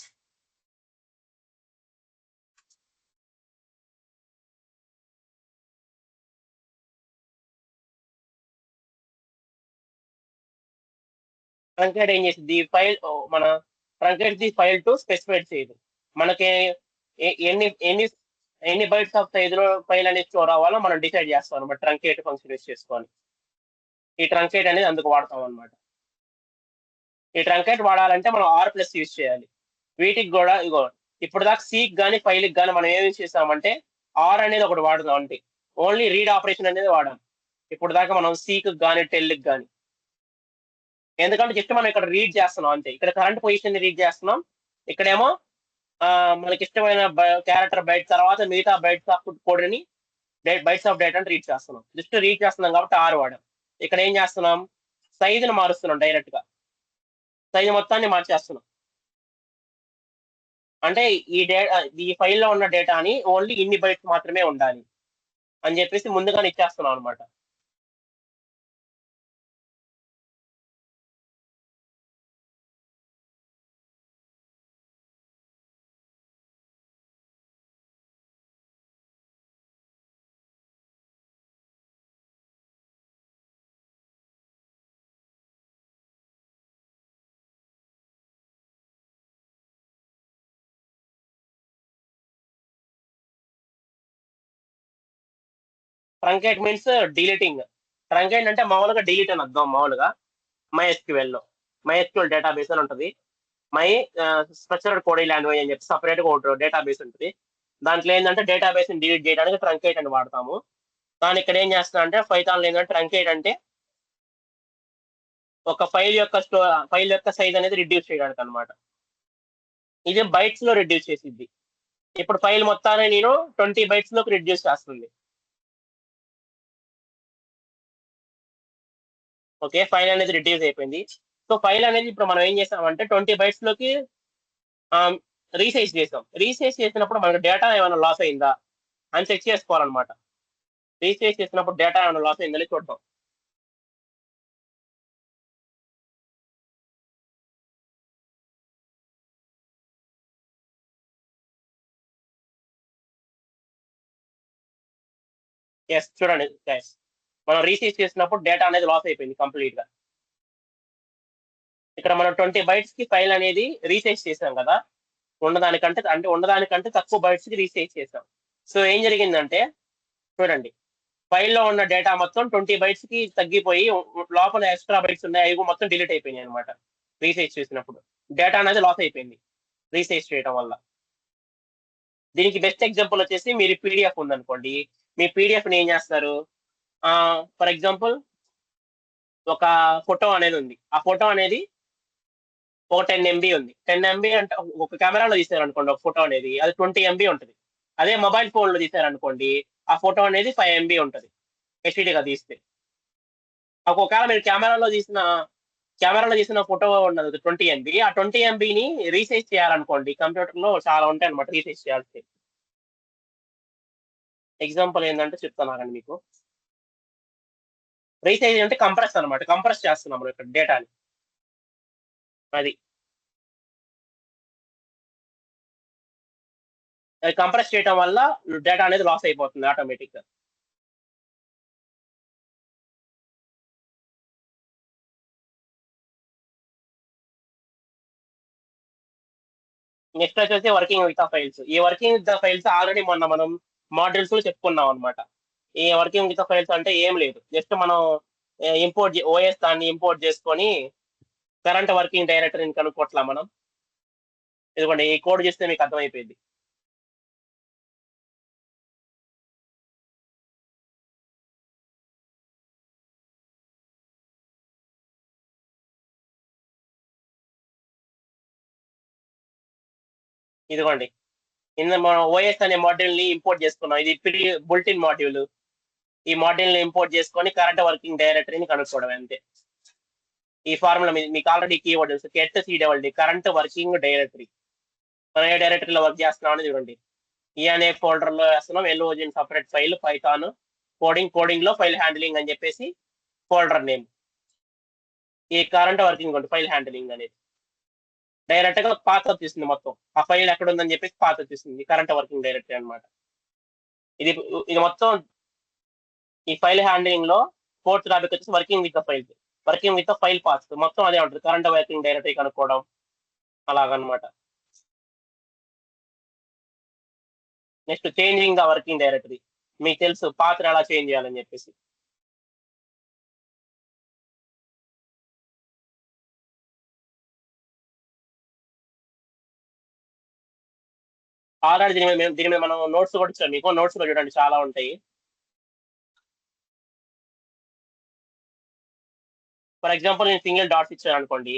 ట్రంకేట్ ఏం చేసింది, ఫైల్ మన truncate the file to specified చేయదు. మనకి ఎన్ని ఎన్ని ఎన్ని బైట్స్ ఆఫ్ సైజ్ లో ఫైల్ అనేది స్టోర్ అవ్వాలో మనం డిసైడ్ చేస్తాం అనమాట ట్రంకేట్ ఫంక్షన్ యూస్ చేసుకొని. ఈ ట్రంకేట్ అనేది అందుకు వాడతాం అనమాట. ఈ ట్రంకేట్ వాడాలంటే మనం R+ యూజ్ చేయాలి. వీటికి కూడా ఇగో ఇప్పుడు దాకా సీక్ కానీ ఫైల్కి కానీ మనం ఏం యూజ్ చేసామంటే ఆర్ అనేది ఒకటి వాడదాం, అంటే ఓన్లీ రీడ్ ఆపరేషన్ అనేది వాడాం. ఇప్పుడు దాకా మనం సీక్ కానీ టెల్కి కానీ, ఎందుకంటే జస్ట్ మనం ఇక్కడ రీడ్ చేస్తున్నాం అంతే. ఇక్కడ కరెంట్ పొజిషన్ రీడ్ చేస్తున్నాం, ఇక్కడేమో మనకి ఇష్టమైన క్యారెక్టర్ బైట్ తర్వాత మిగతా బైట్స్ ఆఫ్ కోడ్ని బైట్స్ ఆఫ్ డేటాని రీడ్ చేస్తున్నాం. జస్ట్ రీడ్ చేస్తున్నాం కాబట్టి ఆర్ వాడాం. ఇక్కడ ఏం చేస్తున్నాం, సైజుని మారుస్తున్నాం, డైరెక్ట్ గా సైజు మొత్తాన్ని మార్చేస్తున్నాం. అంటే ఈ ఫైల్లో ఉన్న డేటాని ఓన్లీ ఇన్ని బైట్స్ మాత్రమే ఉండాలి అని చెప్పేసి ముందుగానే ఇచ్చేస్తున్నాం అనమాట. Truncate means deleting. ట్రంకేట్ అంటే మామూలుగా డిలీట్ అని అర్థం. మామూలుగా MySQL లో MySQL డేటాబేస్ అని ఉంటుంది. స్ట్రక్చర్డ్ కోడింగ్ లాంగ్వేజ్ అని చెప్పి సపరేట్ గా ఒక డేటాబేస్ ఉంటుంది. దాంట్లో ఏంటంటే డేటాబేస్ ని డిలీట్ చేయడానికి ట్రంకేట్ అని వాడతాము. కానీ ఇక్కడ ఏం చేస్తున్నా అంటే పైథాన్ లో ఏంటంటే ట్రంకేట్ అంటే ఒక ఫైల్ యొక్క సైజ్ అనేది రిడ్యూస్ చేయడానికి అనమాట. ఇది బైట్స్ లో రిడ్యూస్ చేసిద్ది. ఇప్పుడు ఫైల్ మొత్తాన్ని నేను 20 బైట్స్ లోకి రిడ్యూస్ చేస్తుంది. ఓకే, ఫైల్ అనేది రిడ్యూస్ అయిపోయింది. సో ఫైల్ అనేది ఇప్పుడు మనం ఏం చేసామంటే 20 బైట్స్ లోకి రీసైజ్ చేసాం. రీసైజ్ చేసినప్పుడు మనకు డేటా ఏమైనా లాస్ అయిందా అని చెక్ చేసుకోవాలన్నమాట. రీసైజ్ చేసినప్పుడు డేటా ఏమైనా లాస్ అయిందని చూద్దాం. ఎస్, చూడండి గైస్, మనం రీసైజ్ చేసినప్పుడు డేటా అనేది లాస్ అయిపోయింది కంప్లీట్ గా. ఇక్కడ మనం 20 బైట్స్ కి ఫైల్ అనేది రీసైజ్ చేసాం కదా, ఉండదానికంటే తక్కువ బైట్స్ కి రీసైజ్ చేసాం. సో ఏం జరిగిందంటే చూడండి, ఫైల్లో ఉన్న డేటా మొత్తం 20 బైట్స్ కి తగ్గిపోయి లోపల ఎక్స్ట్రా బైట్స్ ఉన్నాయి, అవి మొత్తం డిలీట్ అయిపోయినాయి అనమాట. రీసైజ్ చేసినప్పుడు డేటా అనేది లాస్ అయిపోయింది రీసైజ్ చేయడం వల్ల. దీనికి బెస్ట్ ఎగ్జాంపుల్ వచ్చేసి మీరు పీడిఎఫ్ ఉందనుకోండి. మీ పీడిఎఫ్ని ఏం చేస్తారు? ఫర్ ఎగ్జాంపుల్ ఒక ఫోటో అనేది ఉంది. ఆ ఫోటో అనేది ఒక 10 MB ఉంది. 10 MB అంటే ఒక కెమెరాలో తీశారనుకోండి ఒక ఫోటో అనేది, అది 20 MB ఉంటుంది. అదే మొబైల్ ఫోన్లో తీశారనుకోండి, ఆ ఫోటో అనేది 5 MB ఉంటుంది హెచ్డిగా తీస్తే. ఒకవేళ మీరు కెమెరాలో తీసిన ఫోటో ఉన్నది 20 MB, ఆ 20 MBని రీసైజ్ చేయాలనుకోండి, కంప్యూటర్లో చాలా ఉంటాయి అనమాట రీసైజ్ చేయాల్సి. ఎగ్జాంపుల్ ఏంటంటే చెప్తాను ఆగండి మీకు. రీసైజ్ అంటే కంప్రెస్ అనమాట, కంప్రెస్ చేస్తున్నాం మనం ఇక్కడ డేటాని. అది కంప్రెస్ చేయడం వల్ల డేటా అనేది లాస్ అయిపోతుంది ఆటోమేటిక్గా. నెక్స్ట్ వచ్చేసి వర్కింగ్ విత్ ద ఫైల్స్. ఈ working with the files already మొన్న మనం మాడ్యూల్స్ లో చెప్పుకున్నాం అనమాట. ఈ వర్కింగ్ విత్ ద ఫైల్స్ అంటే ఏం లేదు, జస్ట్ మనం ఓఎస్ దాన్ని ఇంపోర్ట్ చేసుకొని కరెంట్ వర్కింగ్ డైరెక్టరీని కనుక్కోట్లా మనం. ఇదిగోండి ఈ కోడ్ చేస్తే మీకు అర్థమైపోయింది. ఇదిగోండి ఇందులో మనం ఓఎస్ అనే మాడ్యూల్ ని ఇంపోర్ట్ చేసుకున్నాం. ఇది బుల్టిన్ మాడ్యూల్. ఈ మాడ్యూల్ ని ఇంపోర్ట్ చేసుకొని కరెంట్ వర్కింగ్ డైరెక్టరీని కనుక్కోవడం అంతే. ఈ ఫార్ములా మీకు ఆల్రెడీ కీవర్డ్ తెలుసు, కెట్ సిడబ్ల్యూడి కరెంట్ వర్కింగ్ డైరెక్టరీ. మనం ఏ డైరెక్టరీలో వర్క్ చేస్తున్నాం అని చూడండి. ఈ అనే ఫోల్డర్ లో వేస్తున్నాం, ఎల్ఓజిన్ సపరేట్ ఫైల్, పైథాన్ కోడింగ్ లో ఫైల్ హ్యాండిలింగ్ అని చెప్పేసి ఫోల్డర్ నేమ్. ఈ కరెంట్ వర్కింగ్ ఉంటుంది ఫైల్ హ్యాండిలింగ్ అనేది. డైరెక్ట్ గా పాత్ వచ్చేసింది మొత్తం, ఆ ఫైల్ ఎక్కడ ఉందని చెప్పేసి పాత్ వచ్చేసింది, కరెంట్ వర్కింగ్ డైరెక్టరీ అనమాట. ఇది ఇది మొత్తం ఈ ఫైల్ హ్యాండిలింగ్ లో ఫోర్త్ టాపిక్ వచ్చేసి working with the file path. మొత్తం అదే ఉంటుంది, కరెంట్ వర్కింగ్ డైరెక్టరీ కనుక్కోవడం అలాగనమాట. Next changing the working directory. మీకు తెలుసు పాత్ర ఎలా చేంజ్ చేయాలని చెప్పేసి. ఆల్రెడీ దీని మీద మనం నోట్స్ కూడా ఇచ్చాం మీకు. నోట్స్ కూడా చూడండి చాలా ఉంటాయి. ఫర్ ఎగ్జాంపుల్ నేను సింగిల్ డాట్స్ ఇచ్చాను అనుకోండి.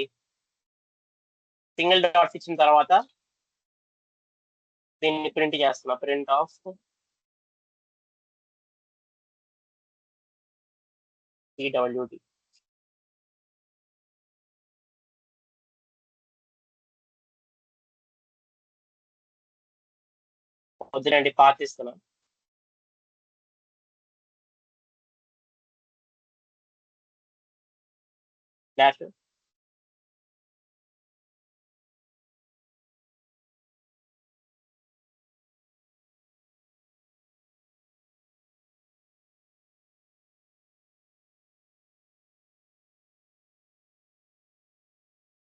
సింగిల్ డాట్స్ ఇచ్చిన తర్వాత దీన్ని ప్రింట్ చేస్తున్నా, ప్రింట్ ఆఫ్ సిడబ్ల్యూడి. వద్దులేండి పాత్ ఇస్తున్నా. డాష్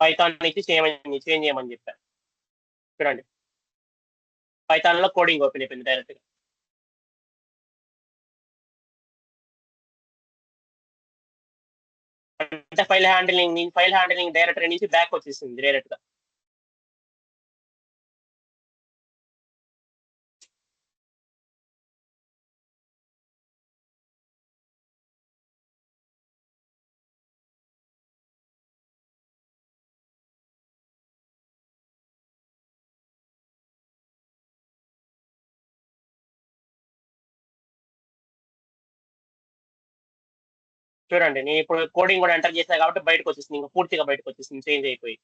పైథాన్ నుంచి చేంజ్ చేయమని చెప్పాను. చూడండి పైథాన్ లో కోడింగ్ ఓపెన్ అయిపోయింది డైరెక్ట్ గా. అంటే ఫైల్ హ్యాండిలింగ్ డైరెక్టరీ నుంచి బ్యాక్ వచ్చేసింది డైరెక్ట్ గా. చూడండి నేను ఇప్పుడు కోడింగ్ కూడా ఎంటర్ చేశాను కాబట్టి బయటకు వచ్చేసింది, ఇంకా పూర్తిగా బయటకు వచ్చేసింది చేంజ్ అయిపోయి.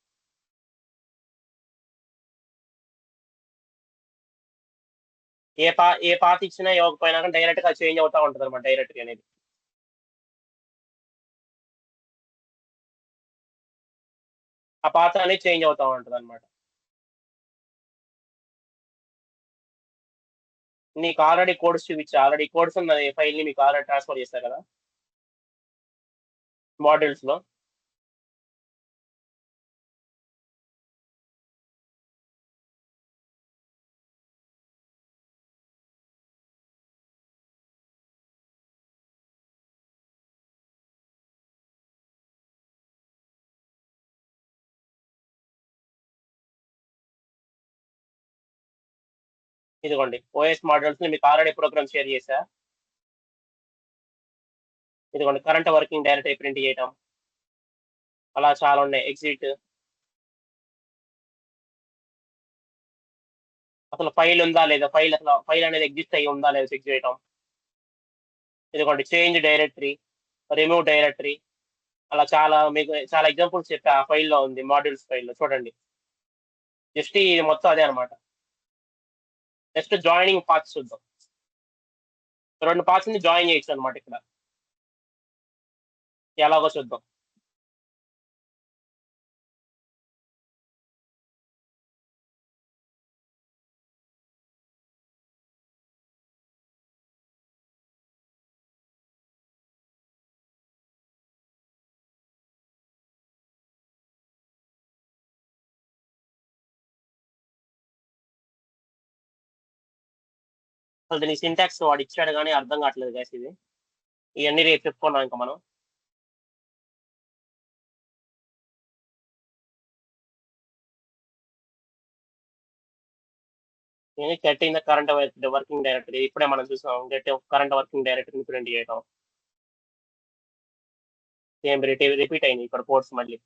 ఏ పాత ఇచ్చినా ఇవ్వకపోయినా కానీ డైరెక్ట్ గా చేంజ్ అవుతా ఉంటుంది అనమాట డైరెక్ట్ అనేది. ఆ పాత అనేది చేంజ్ అవుతా ఉంటుంది అనమాట. నీకు ఆల్రెడీ కోడ్స్ చూపించా, ఆల్రెడీ కోడ్స్ ఉన్న ఫైల్ ని మీకు ఆల్రెడీ ట్రాన్స్ఫర్ చేశారు కదా మాడ్యూల్స్ లో. ఇదిగోండి ఓఎస్ మాడ్యూల్స్ ని మీకు ఆల్రెడీ ప్రోగ్రామ్ షేర్ చేశా. ఇదిగోండి కరెంట్ వర్కింగ్ డైరెక్టరీ ప్రింట్ చేయటం, అలా చాలా ఉన్నాయి. ఎగ్జిట్, అసలు ఫైల్ ఉందా లేదా, అసలు ఫైల్ అనేది ఎగ్జిస్ట్ అయ్యి ఉందా లేదా చెక్ చేయటం. ఇదిగోండి చేంజ్ డైరెక్టరీ, రిమూవ్ డైరెక్టరీ, అలా చాలా మీకు చాలా ఎగ్జాంపుల్స్ చెప్పా ఆ ఫైల్లో ఉంది, మాడ్యూల్స్ ఫైల్లో చూడండి. జస్ట్ ఇది మొత్తం అదే అనమాట. నెక్స్ట్ జాయినింగ్ పాత్స్ చూద్దాం. 2 పాత్స్ ని జాయిన్ చేయొచ్చు అనమాట. ఇక్కడ ఎలాగో చూద్దాం. అసలు దీని సింటాక్స్ వాడు ఇచ్చాడు కానీ అర్థం కావట్లేదు గ్యాస్. ఇది ఇవన్నీ రేపు చెప్పుకున్నాం ఇంకా మనం. Getting the current working directory ఇప్పుడే మనం చూసాం. గెట్ కరెంట్ వర్కింగ్ డైరెక్టరీని ప్రింట్ చేయటం. సేమ్ రిపీట్ అయింది ఇక్కడ కోడ్స్ మళ్ళీ.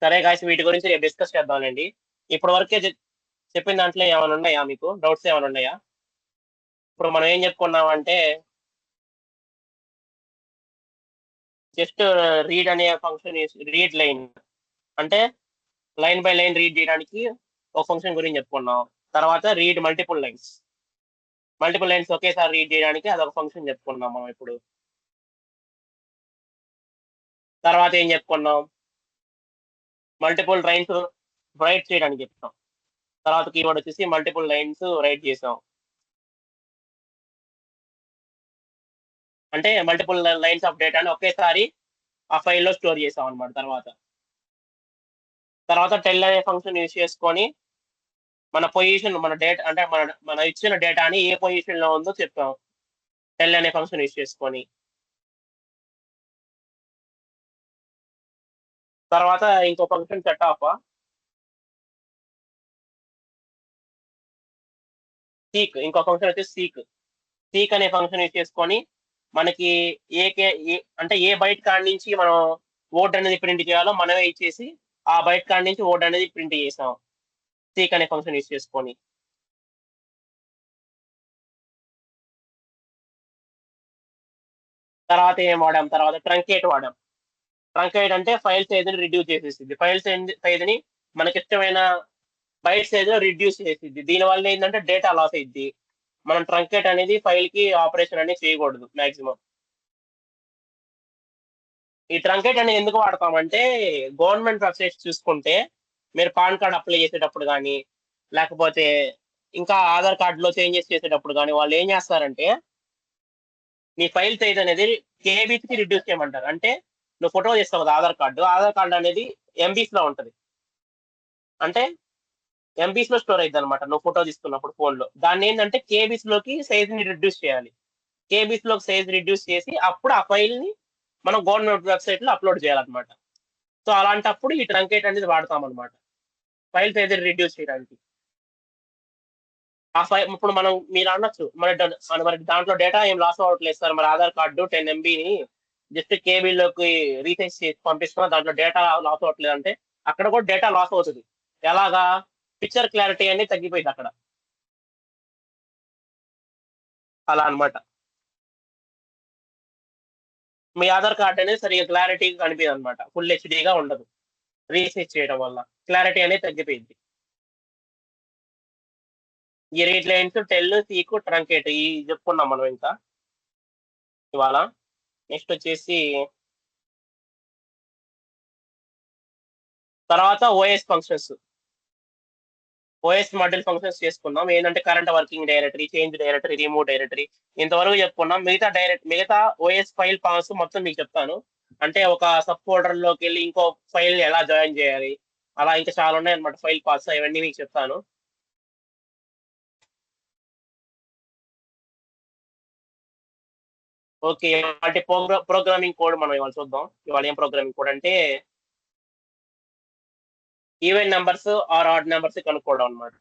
సరే గాయస్, వీటి గురించి రేపు డిస్కస్ చేద్దామండి. ఇప్పటి వరకే చెప్పిన దాంట్లో ఏమైనా ఉన్నాయా మీకు డౌట్స్ ఏమైనా ఉన్నాయా? ఇప్పుడు మనం ఏం చెప్పుకున్నామంటే జస్ట్ రీడ్ అనే ఫంక్షన్, రీడ్ లైన్ అంటే లైన్ బై లైన్ రీడ్ చేయడానికి ఒక ఫంక్షన్ గురించి చెప్పుకున్నాం. తర్వాత రీడ్ మల్టిపుల్ లైన్స్ ఒకేసారి రీడ్ చేయడానికి అదొక ఫంక్షన్ చెప్పుకున్నాం మనం ఇప్పుడు. తర్వాత ఏం చెప్పుకున్నాం, మల్టిపుల్ లైన్స్ రైట్ చేయడానికి చెప్తాం. తర్వాత కీవర్డ్ వచ్చేసి మల్టిపుల్ లైన్స్ రైట్ చేసాం, అంటే మల్టిపుల్ లైన్స్ ఆఫ్ డేటాని ఒకేసారి ఆ ఫైల్లో స్టోర్ చేసాం అనమాట. తర్వాత టెల్ అనే ఫంక్షన్ యూజ్ చేసుకొని మన పొజిషన్, మన డేటా అంటే మన ఇచ్చిన డేటాని ఏ పొజిషన్ లో ఉందో చెప్పాం టెల్ అనే ఫంక్షన్ యూజ్ చేసుకొని. తర్వాత ఇంకో ఫంక్షన్ సెట్ ఆఫ్ సీక్, ఇంకో ఫంక్షన్ వచ్చేసి సీక్ అనే ఫంక్షన్ యూజ్ చేసుకొని మనకి అంటే ఏ బైట్ కాడి నుంచి మనం వర్డ్ అనేది ప్రింట్ చేయాలో మనమే ఇచ్చేసి ఆ బైట్ కాడి నుంచి వర్డ్ అనేది ప్రింట్ చేసాం సీక్ అనే ఫంక్షన్ యూజ్ చేసుకొని. తర్వాత ఏం వాడాం, తర్వాత ట్రంకేట్ వాడాం. ట్రంకేట్ అంటే ఫైల్ సైజ్ ని రిడ్యూస్ చేసేసింది. ఫైల్ సైజ్ ని మనకి ఇష్టమైన బైట్ సైజ్ లో రిడ్యూస్ చేసిద్ది. దీనివల్ల ఏంటంటే డేటా లాస్ అయింది. మనం ట్రంకేట్ అనేది ఫైల్ కి ఆపరేషన్ అనేది చేయకూడదు మాక్సిమం. ఈ ట్రంకేట్ అనేది ఎందుకు వాడతామంటే గవర్నమెంట్ వెబ్సైట్స్ చూసుకుంటే మీరు పాన్ కార్డ్ అప్లై చేసేటప్పుడు కానీ లేకపోతే ఇంకా ఆధార్ కార్డులో చేంజెస్ చేసేటప్పుడు కానీ వాళ్ళు ఏం చేస్తారంటే మీ ఫైల్ సైజ్ అనేది కేబీస్కి రిడ్యూస్ చేయమంటారు. అంటే నువ్వు ఫోటో చేస్తావు కదా ఆధార్ కార్డు అనేది ఎంబీస్ లో ఉంటుంది, అంటే ఎంబీస్ లో స్టోర్ అయింది అనమాట. నువ్వు ఫోటో తీసుకున్నప్పుడు ఫోన్లో దాన్ని ఏంటంటే కేబీస్ లోకి సైజ్ ని రిడ్యూస్ చేయాలి. కేబీస్ లోకి సైజ్ రిడ్యూస్ చేసి అప్పుడు ఆ ఫైల్ ని మనం గవర్నమెంట్ వెబ్సైట్ లో అప్లోడ్ చేయాలన్నమాట. సో అలాంటప్పుడు ఈ ట్రంకేట్ అనేది వాడతాం అనమాట ఫైల్ సైజ్ రిడ్యూస్ చేయడానికి. ఆ ఫైల్ ఇప్పుడు మీరు అనొచ్చు మరి దాంట్లో డేటా ఏం లాస్ అవ్వట్లేదు సార్, మరి ఆధార్ కార్డు 10 MBని జస్ట్ కేబీలోకి రీసైజ్ చేసి పంపిస్తున్నా దాంట్లో డేటా లాస్ అవ్వట్లేదు అంటే అక్కడ కూడా డేటా లాస్ అవుతుంది. ఎలాగా, పిక్చర్ క్లారిటీ అనేది తగ్గిపోయింది అక్కడ, అలా అనమాట. మీ ఆధార్ కార్డ్ అనేది సరిగా క్లారిటీగా కనిపించదు అనమాట, ఫుల్ హెచ్డీగా ఉండదు. రీసైజ్ చేయడం వల్ల క్లారిటీ అనేది తగ్గిపోయింది. ఈ read lines tell, seek, truncate ఈ చెప్పుకున్నాం మనం ఇంకా ఇవాళ. నెక్స్ట్ వచ్చేసి తర్వాత OS functions, OS module functions చేసుకున్నాం. ఏంటంటే current working directory, change directory, remove directory ఇంతవరకు చెప్పుకున్నాం. మిగతా ఓఎస్ ఫైల్ పాస్ మొత్తం మీకు చెప్తాను. అంటే ఒక సబ్ ఫోల్డర్ లోకి వెళ్ళి ఇంకో ఫైల్ ఎలా జాయిన్ చేయాలి, అలా ఇంకా చాలా ఉన్నాయి అనమాట ఫైల్ పాస్, ఇవన్నీ మీకు చెప్తాను. ఓకే, అంటే ప్రోగ్రామింగ్ కోడ్ మనం ఇవాళ చూద్దాం. ఇవాళ ఏం ప్రోగ్రామింగ్ కోడ్ అంటే even numbers or odd numbers కనుక్కోవడం అనమాట.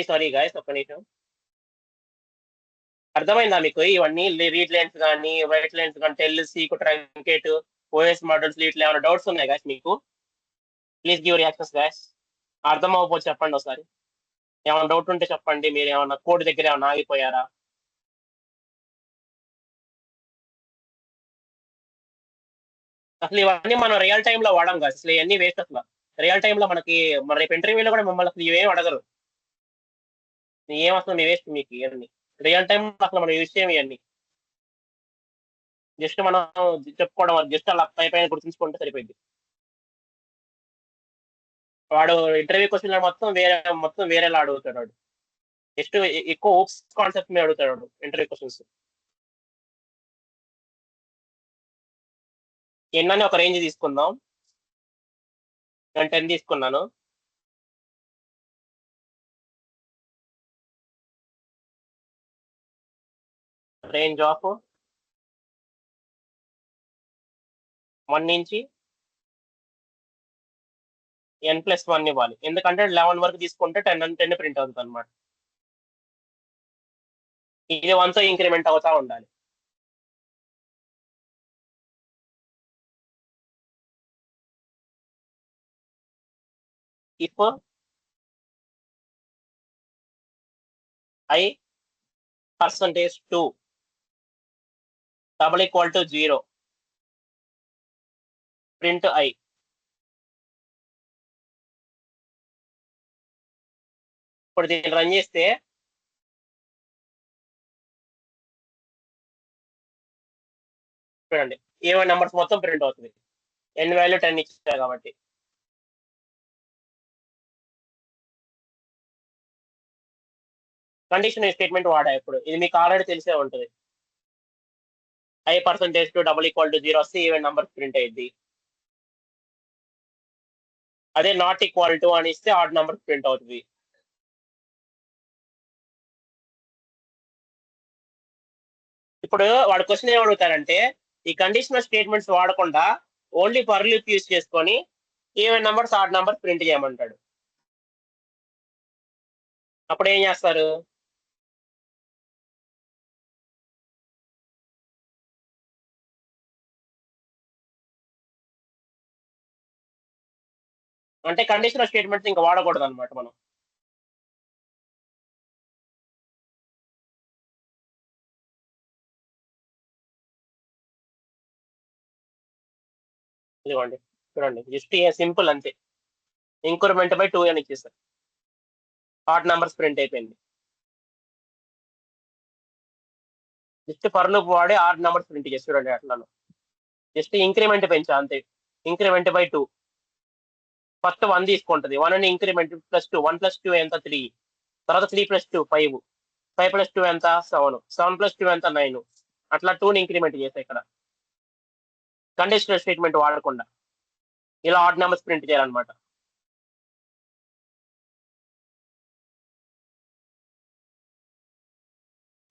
సారీ గాయస్, ఒక్క నిమిషం. అర్థమైందా మీకు? ఇవన్నీ రీడ్ లైన్స్ కానీ రైట్ లైన్స్ కానీ tell, seek, truncate, OS modules ఇట్లా ఏమైనా డౌట్స్ ఉన్నాయి గాయస్ మీకు? Please give reactions guys. అర్థం అవ్వకపోతే చెప్పండి ఒకసారి. ఏమైనా డౌట్ ఉంటే చెప్పండి. మీరు ఏమైనా కోడ్ దగ్గర ఏమైనా ఆగిపోయారా? అసలు ఇవన్నీ మనం రియల్ టైంలో వాడాం కాదు, అసలు ఇవన్నీ వేస్ట్. అసలు రియల్ టైంలో మనకి మన రేపు ఇంటర్వ్యూలో కూడా మిమ్మల్ని అసలు ఇవేం అడగరు. ఏం అసలు మీ వేస్ట్ మీకు ఇవన్నీ. రియల్ టైం అసలు మనం యూజ్ చేయం ఇవన్నీ. జస్ట్ మనం చెప్పుకోవడం, జస్ట్ అలా పై పైన గుర్తుంచుకుంటే సరిపోయింది. వాడు ఇంటర్వ్యూ క్వశ్చన్ మొత్తం వేరేలా అడుగుతాడు వాడు. జస్ట్ ఎక్కువ ఓప్స్ కాన్సెప్ట్ మీద అడుగుతాడు వాడు ఇంటర్వ్యూ క్వశ్చన్స్. ఎన్నని ఒక రేంజ్ తీసుకుందాం. నేను 10 తీసుకున్నాను. రేంజ్ ఆఫ్ 1 నుంచి n+1 ఇవ్వాలి. ఎందుకంటే 11 వరకు తీసుకుంటే 10 ప్రింట్ అవుతుంది అనమాట. ఇది 1తో ఇంక్రిమెంట్ అవుతా ఉండాలి. If I %2 =0 print I. ఇప్పుడు దీన్ని రన్ చేస్తే చూడండి, ఏవైనా నెంబర్స్ మొత్తం ప్రింట్ అవుతుంది. n వాల్యూ 10 ఇచ్చారు కాబట్టి. కండిషన్ స్టేట్మెంట్ వాడా ఇప్పుడు, ఇది మీకు ఆల్రెడీ తెలిసే ఉంటుంది. I %2 =0 వస్తే ఈవెన్ నెంబర్ ప్రింట్ అయ్యింది. అదే నాట్ ఈక్వల్ టు అని ఇస్తే ఆడ్ నెంబర్ ప్రింట్ అవుతుంది. ఇప్పుడు వాడు క్వశ్చన్ ఏం అడుగుతారంటే, ఈ కండిషనల్ స్టేట్మెంట్స్ వాడకుండా ఓన్లీ ఫర్ లూప్ యూజ్ చేసుకొని even numbers odd numbers print చేయమంటాడు. అప్పుడు ఏం చేస్తారు? అంటే కండిషనల్ స్టేట్మెంట్స్ ఇంకా వాడకూడదు అనమాట మనం. ఇదిగోండి, చూడండి, జస్ట్ సింపుల్ అంతే. ఇంక్రిమెంట్ బై 2 అని ఇచ్చేస్తారు. ఆడ్ నెంబర్స్ ప్రింట్ అయిపోయింది. జస్ట్ ఫర్ లూప్ వాడి ఆడ్ నెంబర్స్ ప్రింట్ చేసి చూడండి అట్లాను. జస్ట్ ఇంక్రిమెంట్ పెంచా అంతే. Increment by 2. ఫస్ట్ 1 తీసుకుంటుంది. 1 అని ఇంక్రిమెంట్ +2. 1 + 2 ఎంత? 3. తర్వాత 3 + 2 5. 5 + 2 ఎంత? 7. 7 + 2 ఎంత? 9. అట్లా 2ని ఇంక్రిమెంట్ చేస్తాయి ఇక్కడ. కండిషనల్ స్టేట్మెంట్ వాడకుండా ఇలా ఆడ్ నెంబర్స్ ప్రింట్ చేయాలన్నమాట.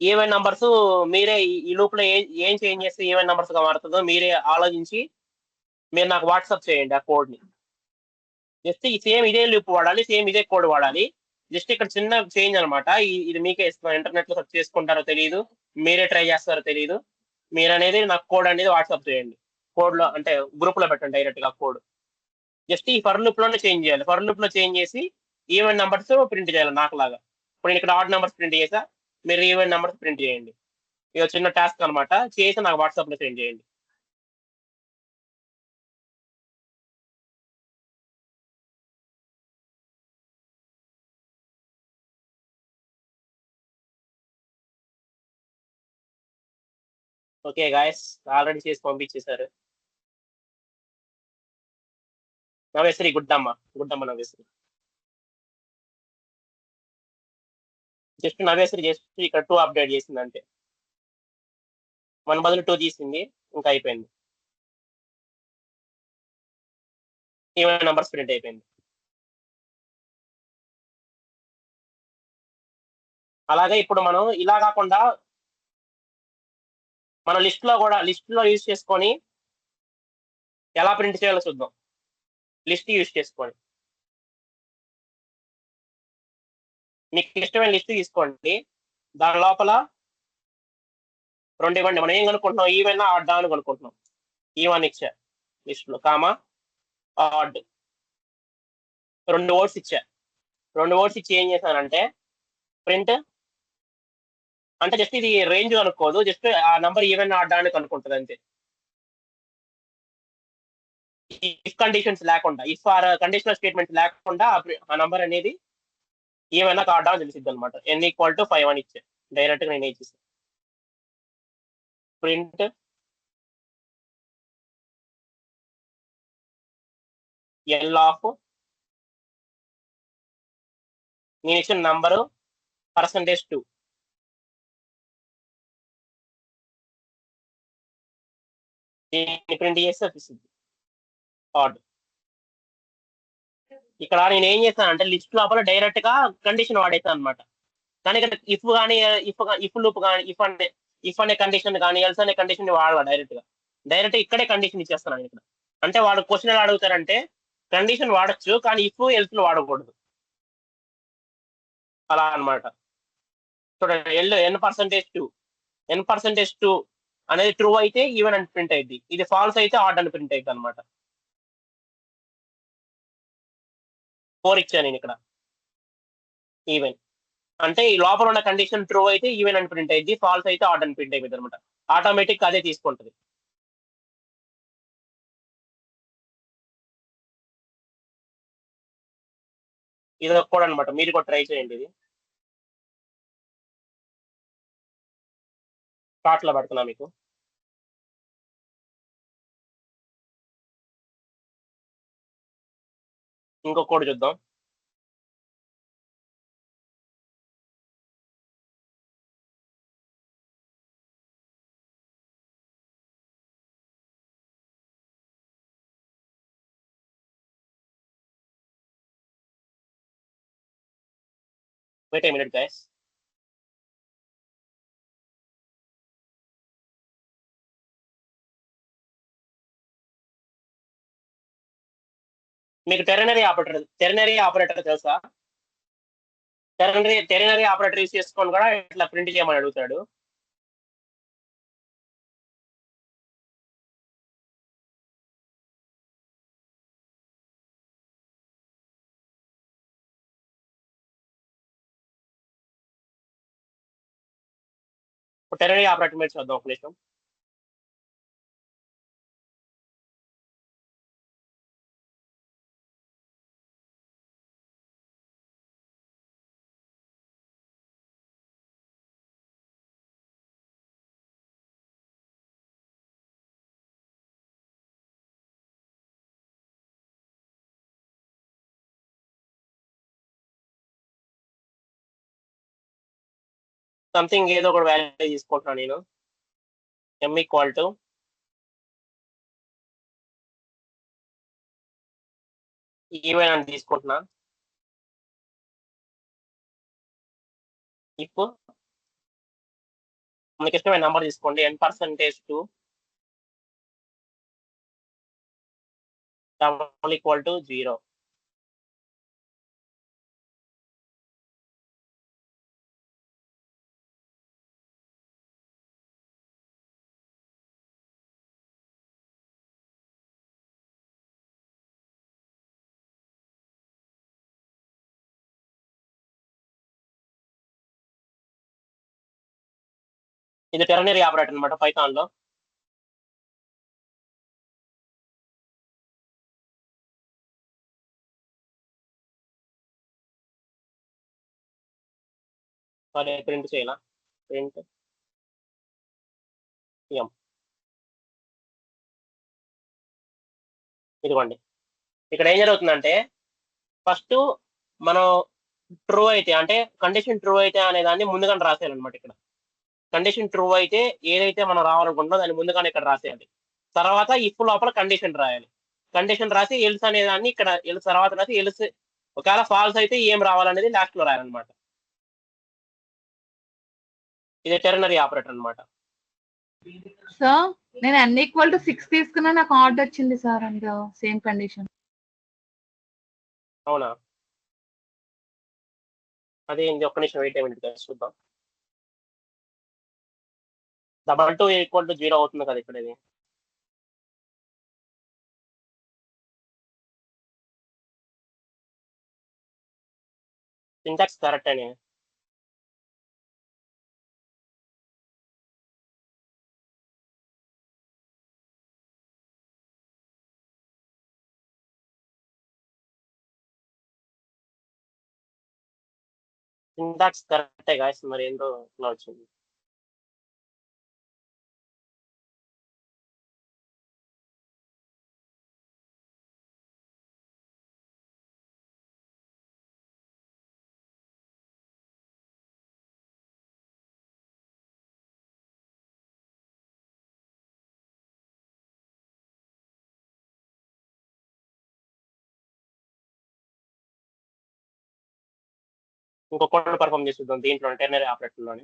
ఈవెన్ నంబర్స్ మీరే ఈ లూప్ లో ఏం చేంజ్ చేస్తే ఈవెన్ నంబర్స్ గా మారుతుందో మీరే ఆలోచించి మీరు నాకు వాట్సాప్ చేయండి ఆ కోడ్ ని. జస్ట్ సేమ్ ఇదే లూప్ వాడాలి, సేమ్ ఇదే కోడ్ వాడాలి. జస్ట్ ఇక్కడ చిన్న చేంజ్ అనమాట. ఇది మీకే ఇస్తున్నాను. ఇంటర్నెట్ లో సెర్చ్ చేసుకుంటారో తెలియదు, మీరే ట్రై చేస్తారో తెలియదు. మీరు అనేది నాకు కోడ్ అనేది వాట్సాప్ చేయండి. కోడ్ లో అంటే గ్రూప్ లో పెట్టండి డైరెక్ట్ గా కోడ్. జస్ట్ ఈ ఫర్ లూప్ లోనే చేంజ్ చేయాలి. ఫర్ లూప్ లో చేంజ్ చేసి ఈవెన్ నంబర్స్ ప్రింట్ చేయాలి నాకు లాగా. ఇప్పుడు నేను ఇక్కడ ఆడ్ నెంబర్స్ ప్రింట్ చేసా, మీరు ఈవెన్ నెంబర్స్ ప్రింట్ చేయండి. ఇది చిన్న టాస్క్ అనమాట. చేసి నాకు వాట్సాప్ లో సెండ్ చేయండి. ఓకే గాయస్, ఆల్రెడీ చేసి పంపించేశారు. నవేశ్రీ, గుడ్డమ్మ నవేశ్రీ. జస్ట్ నవేసరి చేసి ఇక్కడ 2 అప్డేట్ చేసింది అంతే. 1 బదులు 2 తీసింది, ఇంకా అయిపోయింది. ఈవెన్ నంబర్స్ ప్రింట్ అయిపోయింది. అలాగే ఇప్పుడు మనం ఇలా కాకుండా మన లిస్ట్ లో యూజ్ చేసుకొని ఎలా ప్రింట్ చేయాలో చూద్దాం. లిస్ట్ యూజ్ చేసుకొని మీకు ఇష్టమైన లిస్ట్ తీసుకోండి. దాని లోపల 2 ఇవ్వండి. మనం ఏం కనుక్కుంటున్నాం, ఈవెన్ ఆడ్ అని కనుక్కుంటున్నాం. ఈవెన్ ఇచ్చా లిస్ట్ లో, కామా ఆడ్ 2 వర్డ్స్ ఇచ్చా. 2 వర్డ్స్ ఇచ్చి ఏం చేశానంటే ప్రింట్ అంటే జస్ట్ ఇది రేంజ్ అనుకోదు, జస్ట్ ఆ నంబర్ ఈవెన్ ఆడ్ అని కనుక్కుంటుంది అంతే. ఇఫ్ కండిషన్స్ లేకుండా, ఇఫ్ ఆర్ కండిషనల్ స్టేట్మెంట్స్ లేకుండా ఆ నంబర్ అనేది ఏమైనా కార్డా అని తెలిసిద్ది అనమాట. n=5 అని ఇచ్చే డైరెక్ట్ గా నేను ఇచ్చేసాను. ప్రింట్ ఎల్ ఆఫ్ నేను ఇచ్చిన నంబరు %2. దీన్ని ప్రింట్ చేస్తే వచ్చింది ఆడ్. ఇక్కడ నేను ఏం చేస్తాను అంటే లిస్ట్ లోపల డైరెక్ట్ గా కండిషన్ వాడేస్తాను అనమాట. కానీ ఇక్కడ ఇఫ్ కానీ ఇఫ్ లూప్ కానీ ఇఫ్ అనే కండిషన్ కానీ ఎల్స్ అనే కండిషన్ వాడాలి డైరెక్ట్ ఇక్కడే కండిషన్ ఇచ్చేస్తున్నాను ఇక్కడ. అంటే వాడు క్వశ్చన్ ఎలా అడుగుతారంటే కండిషన్ వాడచ్చు కానీ ఇఫ్ ఎల్స్ వాడకూడదు అలా అనమాట. చూడండి n%2 అనేది ట్రూ అయితే ఈవెన్ అని ప్రింట్ అయింది, ఇది ఫాల్స్ అయితే ఆడ్ అని ప్రింట్ అయింది అనమాట. 4 ఇచ్చాను నేను ఇక్కడ ఈవెన్ అంటే ఈ లోపల ఉన్న కండిషన్ ట్రూ అయితే ఈవెన్ అని ప్రింట్ అయింది, ఫాల్స్ అయితే ఆడ్ అని ప్రింట్ అయిపోయింది అనమాట. ఆటోమేటిక్ అదే తీసుకుంటుంది. ఇది కూడా అనమాట, మీరు కూడా ట్రై చేయండి. ఇది చార్ట్ లో పెడుతున్నా మీకు. ఇంకో కోడ్ చూద్దాం. Wait a minute, guys. మీకు టెర్నరీ ఆపరేటర్ తెలుసా? టెర్నరీ ఆపరేటర్ యూస్ చేసుకొని కూడా ఇట్లా ప్రింట్ చేయమని అడుగుతాడు. టెర్నరీ ఆపరేటర్ మీద చూద్దాం ఒక నిమిషం. సంథింగ్ ఏదో ఒక వాల్యూ తీసుకుంటున్నాను నేను. m ఈవెన్ అని తీసుకుంటున్నా. ఇప్పుడు మీకు ఇష్టమైన నంబర్ తీసుకోండి, n%2 0. ఇది టెర్నరీ ఆపరేటర్ అనమాట పైథాన్ లో. సరే ప్రింట్ చేయాల. ప్రింట్ ఎం ఇదిగోండి. ఇక్కడ ఏం జరుగుతుందంటే ఫస్ట్ మనం ట్రూ అయితే అంటే కండిషన్ ట్రూ అయితే అనే దాన్ని ముందుగానే రాసేయాలన్నమాట ఇక్కడ. కండిషన్ ట్రూ అయితే ఏదైతే మనం రావాలనుకుంటున్నామో దాన్ని ముందుగానే ఇక్కడ రాసేయాలి. తర్వాత ఇఫ్ లోపల కండిషన్ రాయాలి. కండిషన్ రాసి ఎల్స్ అనే దాన్ని ఇక్కడ ఎల్స్ తర్వాత రాసి ఎల్స్ ఒకవేళ ఫాల్స్ అయితే ఏం రావాలనేది లాస్ట్ లో రాయాలన్నమాట. ఇది టెర్నరీ ఆపరేటర్ అన్నమాట. సార్ నేను n=6 తీసుకున్నా నాకు ఆర్డర్ వచ్చింది సార్ అండ్ సేమ్ కండిషన్. అవునా? అదే ఒక్క నిమిషం వెయిట్ అయ్యింది చూద్దాం. 2 = 0 అవుతుంది కదా ఇక్కడ ఇది. సింటాక్స్ కరెక్ట్ అని. సింటాక్స్ కరెక్టే గాయస్, మరి ఏందో ఇట్లా వచ్చింది. ఇంకో కోడ్ పర్ఫామ్ చేసి చూద్దాం దీంట్లో టెర్నరీ ఆపరేటర్లోనే.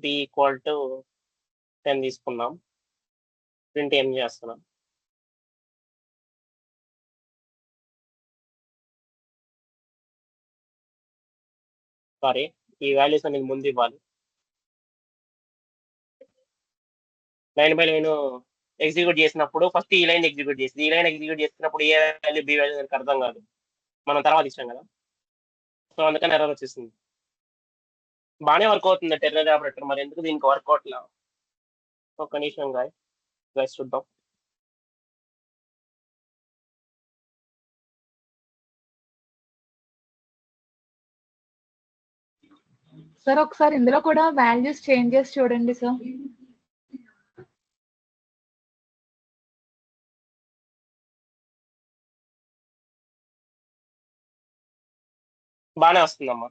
b = 10 తీసుకుందాం. ప్రింట్ ఏం చేస్తున్నాం. సారీ, ఈ వాల్యూస్ అనేది ముందు ఇవ్వాలి. లైన్ బై లైన్ ఎగ్జిక్యూట్ చేసినప్పుడు ఫస్ట్ ఈ లైన్ ఎగ్జిక్యూట్ చేసి ఈ లైన్ ఎగ్జిక్యూట్ చేసినప్పుడు ఏ వాల్యూ బి వాల్యూ మనకు అర్థం కాదు, మనం తర్వాత ఇచ్చాం కదా, సో అందుకని ఎర్రర్ వచ్చేసింది. బాగానే వర్క్ అవుతుంది టెర్నరీ ఆపరేటర్, మరి ఎందుకు దీనికి వర్క్ అవుట్లా? ఒక నిమిషం గైస్ చూద్దాం. సార్ ఒకసారి ఇందులో కూడా వాల్యూస్ చేంజ్ చేసి చూడండి సార్. బాగానే వస్తుందమ్మా,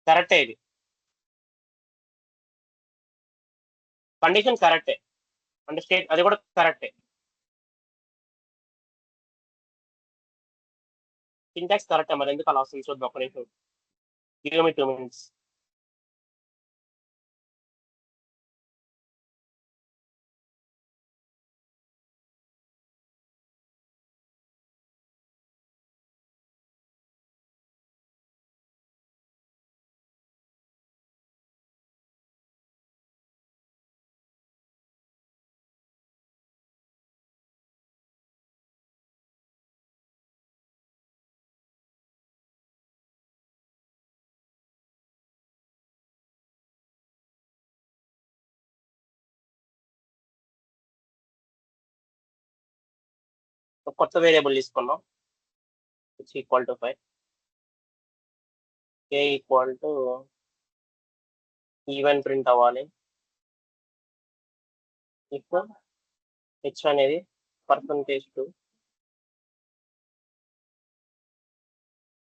కరెక్టే ఇది. కండిషన్ కరెక్టే అంటే స్టేట్ అది కూడా కరెక్టే. సింటాక్స్ కరెక్టే, మరి ఎందుకు అలా వస్తుంది చూద్దాం. ఒక నిమిషం, గివ్ మీ 2 minutes. కొత్త వేరియబుల్ తీసుకున్నాం, h=5, k ఈవెన్ ప్రింట్ అవ్వాలి. ఇప్పుడు h అనేది %2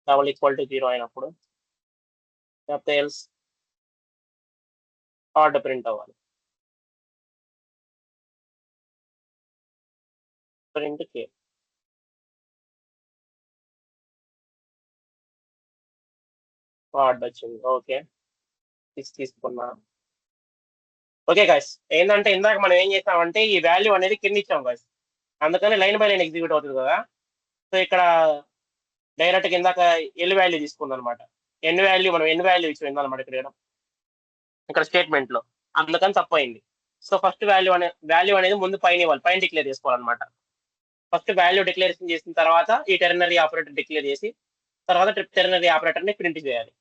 =0 అయినప్పుడు లేకపోతే ఎల్స్ ఆర్డర్ ప్రింట్ అవ్వాలి. ప్రింట్ k ఆర్డర్ వచ్చింది. ఓకే, 6 తీసుకున్నా. ఓకే గాయస్, ఏంటంటే ఇందాక మనం ఏం చేసామంటే ఈ వాల్యూ అనేది కింద ఇచ్చాం గాయస్, అందుకని లైన్ బై లైన్ ఎగ్జిక్యూట్ అవుతుంది కదా. సో ఇక్కడ డైరెక్ట్ ఇందాక ఎల్ వాల్యూ తీసుకుంది అనమాట. ఎన్ వాల్యూ మనం ఎన్ వాల్యూ ఇచ్చింది అనమాట ఇక్కడ స్టేట్మెంట్ లో, అందుకని తప్పైంది. సో ఫస్ట్ వాల్యూ అనేది ముందు పైన ఇవ్వాలి, పైన డిక్లేర్ చేసుకోవాలన్నమాట. ఫస్ట్ వాల్యూ డిక్లరేషన్ చేసిన తర్వాత ఈ టెర్నరీ ఆపరేటర్ డిక్లేర్ చేసి తర్వాత టెర్నరీ ఆపరేటర్ ని ప్రింట్ చేయాలి.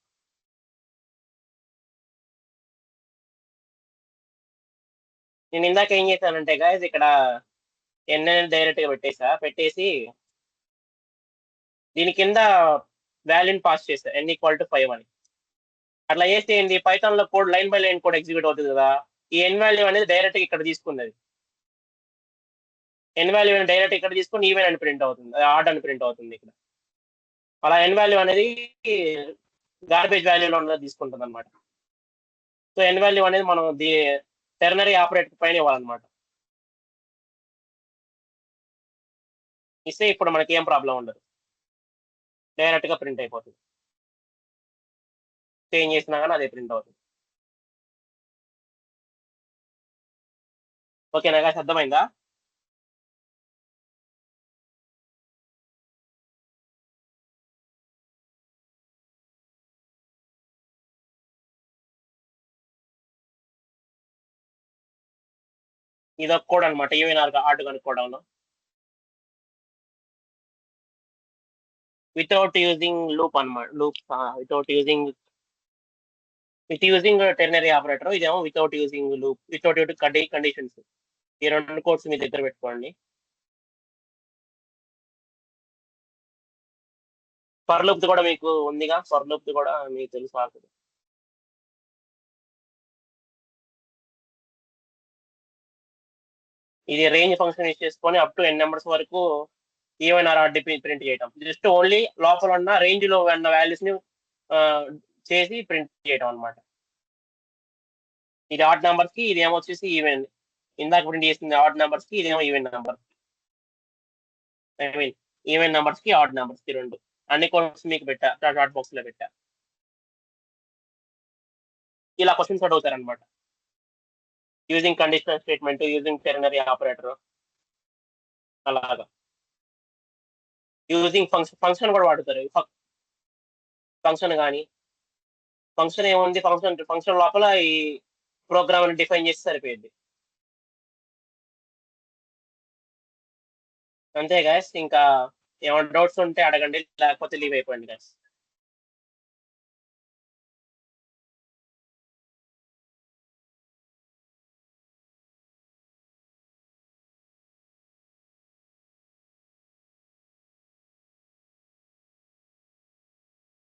నేను ఇందాక ఏం చేశానంటే గాయస్ ఇక్కడ ఎన్ డైరెక్ట్ గా పెట్టేసి దీని కింద వాల్యూని పాస్ చేశా, n = 5 అని. అట్లా చేస్తే ఏంటి, పైథాన్ లో code line by line code execute అవుతుంది కదా. ఈ ఎన్ వాల్యూ అనేది డైరెక్ట్ ఇక్కడ తీసుకున్నది. ఎన్ వాల్యూ డైరెక్ట్ ఇక్కడ తీసుకుని ఈవెన్ అని ప్రింట్ అవుతుంది, ఆర్డ్ అని ప్రింట్ అవుతుంది ఇక్కడ. అలా ఎన్ వాల్యూ అనేది గార్బేజ్ వాల్యూలో ఉన్నది తీసుకుంటుంది అనమాట. సో ఎన్ వాల్యూ అనేది మనం టెర్నరీ ఆపరేటర్ పైన ఇవ్వాలన్నమాట. ఇస్తే ఇప్పుడు మనకి ఏం ప్రాబ్లం ఉండదు, డైరెక్ట్ గా ప్రింట్ అయిపోతుంది. చేంజ్ చేసినా కానీ అదే ప్రింట్ అవుతుంది. ఓకేనా గాయ్స్, అర్థమైందా? ఇది ఒక కోడ్ అనమాట, ఈవెన్ ఆర్ట్ కనుక్కోవడంలో. వితౌట్ యూజింగ్ లూప్ అనమాట, loop without using ternary operator. ఇదేమో without using loop, without conditions. ఈ రెండు కోడ్స్ మీ దగ్గర పెట్టుకోండి. ఫర్ లూప్ కూడా మీకు ఉందిగా, ఫర్ లూప్ కూడా మీకు తెలుసు ఆల్రెడీ. ఇది రేంజ్ ఫంక్షన్ యూజ్ చేసుకొని అప్ టు n నెంబర్స్ వరకు ఈవెన్ ఆర్ ఆర్డీ ప్రింట్ చేయటం. జస్ట్ ఓన్లీ లోపల ఉన్న రేంజ్ లో ఉన్న వాల్యూస్ ని చేసి ప్రింట్ చేయటం అనమాట. ఇది ఆడ్ నెంబర్స్ కి, ఇది ఏమొచ్చేసి ఈవెన్. ఇందాక ప్రింట్ చేసింది ఆడ్ నెంబర్స్ కి, ఇదేమో even number. I mean even numbers కి ఆడ్ నెంబర్స్ కి రెండు. అన్ని కోడ్స్ మీకు పెట్టా, చాట్ బాక్స్ లో పెట్టా. ఇలా క్వశ్చన్స్ అడుగుతారు అనమాట. Using conditional statement, using ternary operator, అలాగా. యూజింగ్ ఫంక్షన్ కూడా వాడుతారు. ఫంక్షన్ కానీ, ఫంక్షన్ ఏముంది, ఫంక్షన్ లోపల ఈ ప్రోగ్రామ్ డిఫైన్ చేసి సరిపోయింది. అంతే గాయస్. ఇంకా ఏమైనా డౌట్స్ ఉంటే అడగండి, లేకపోతే లీవ్ అయిపోయింది గాయస్.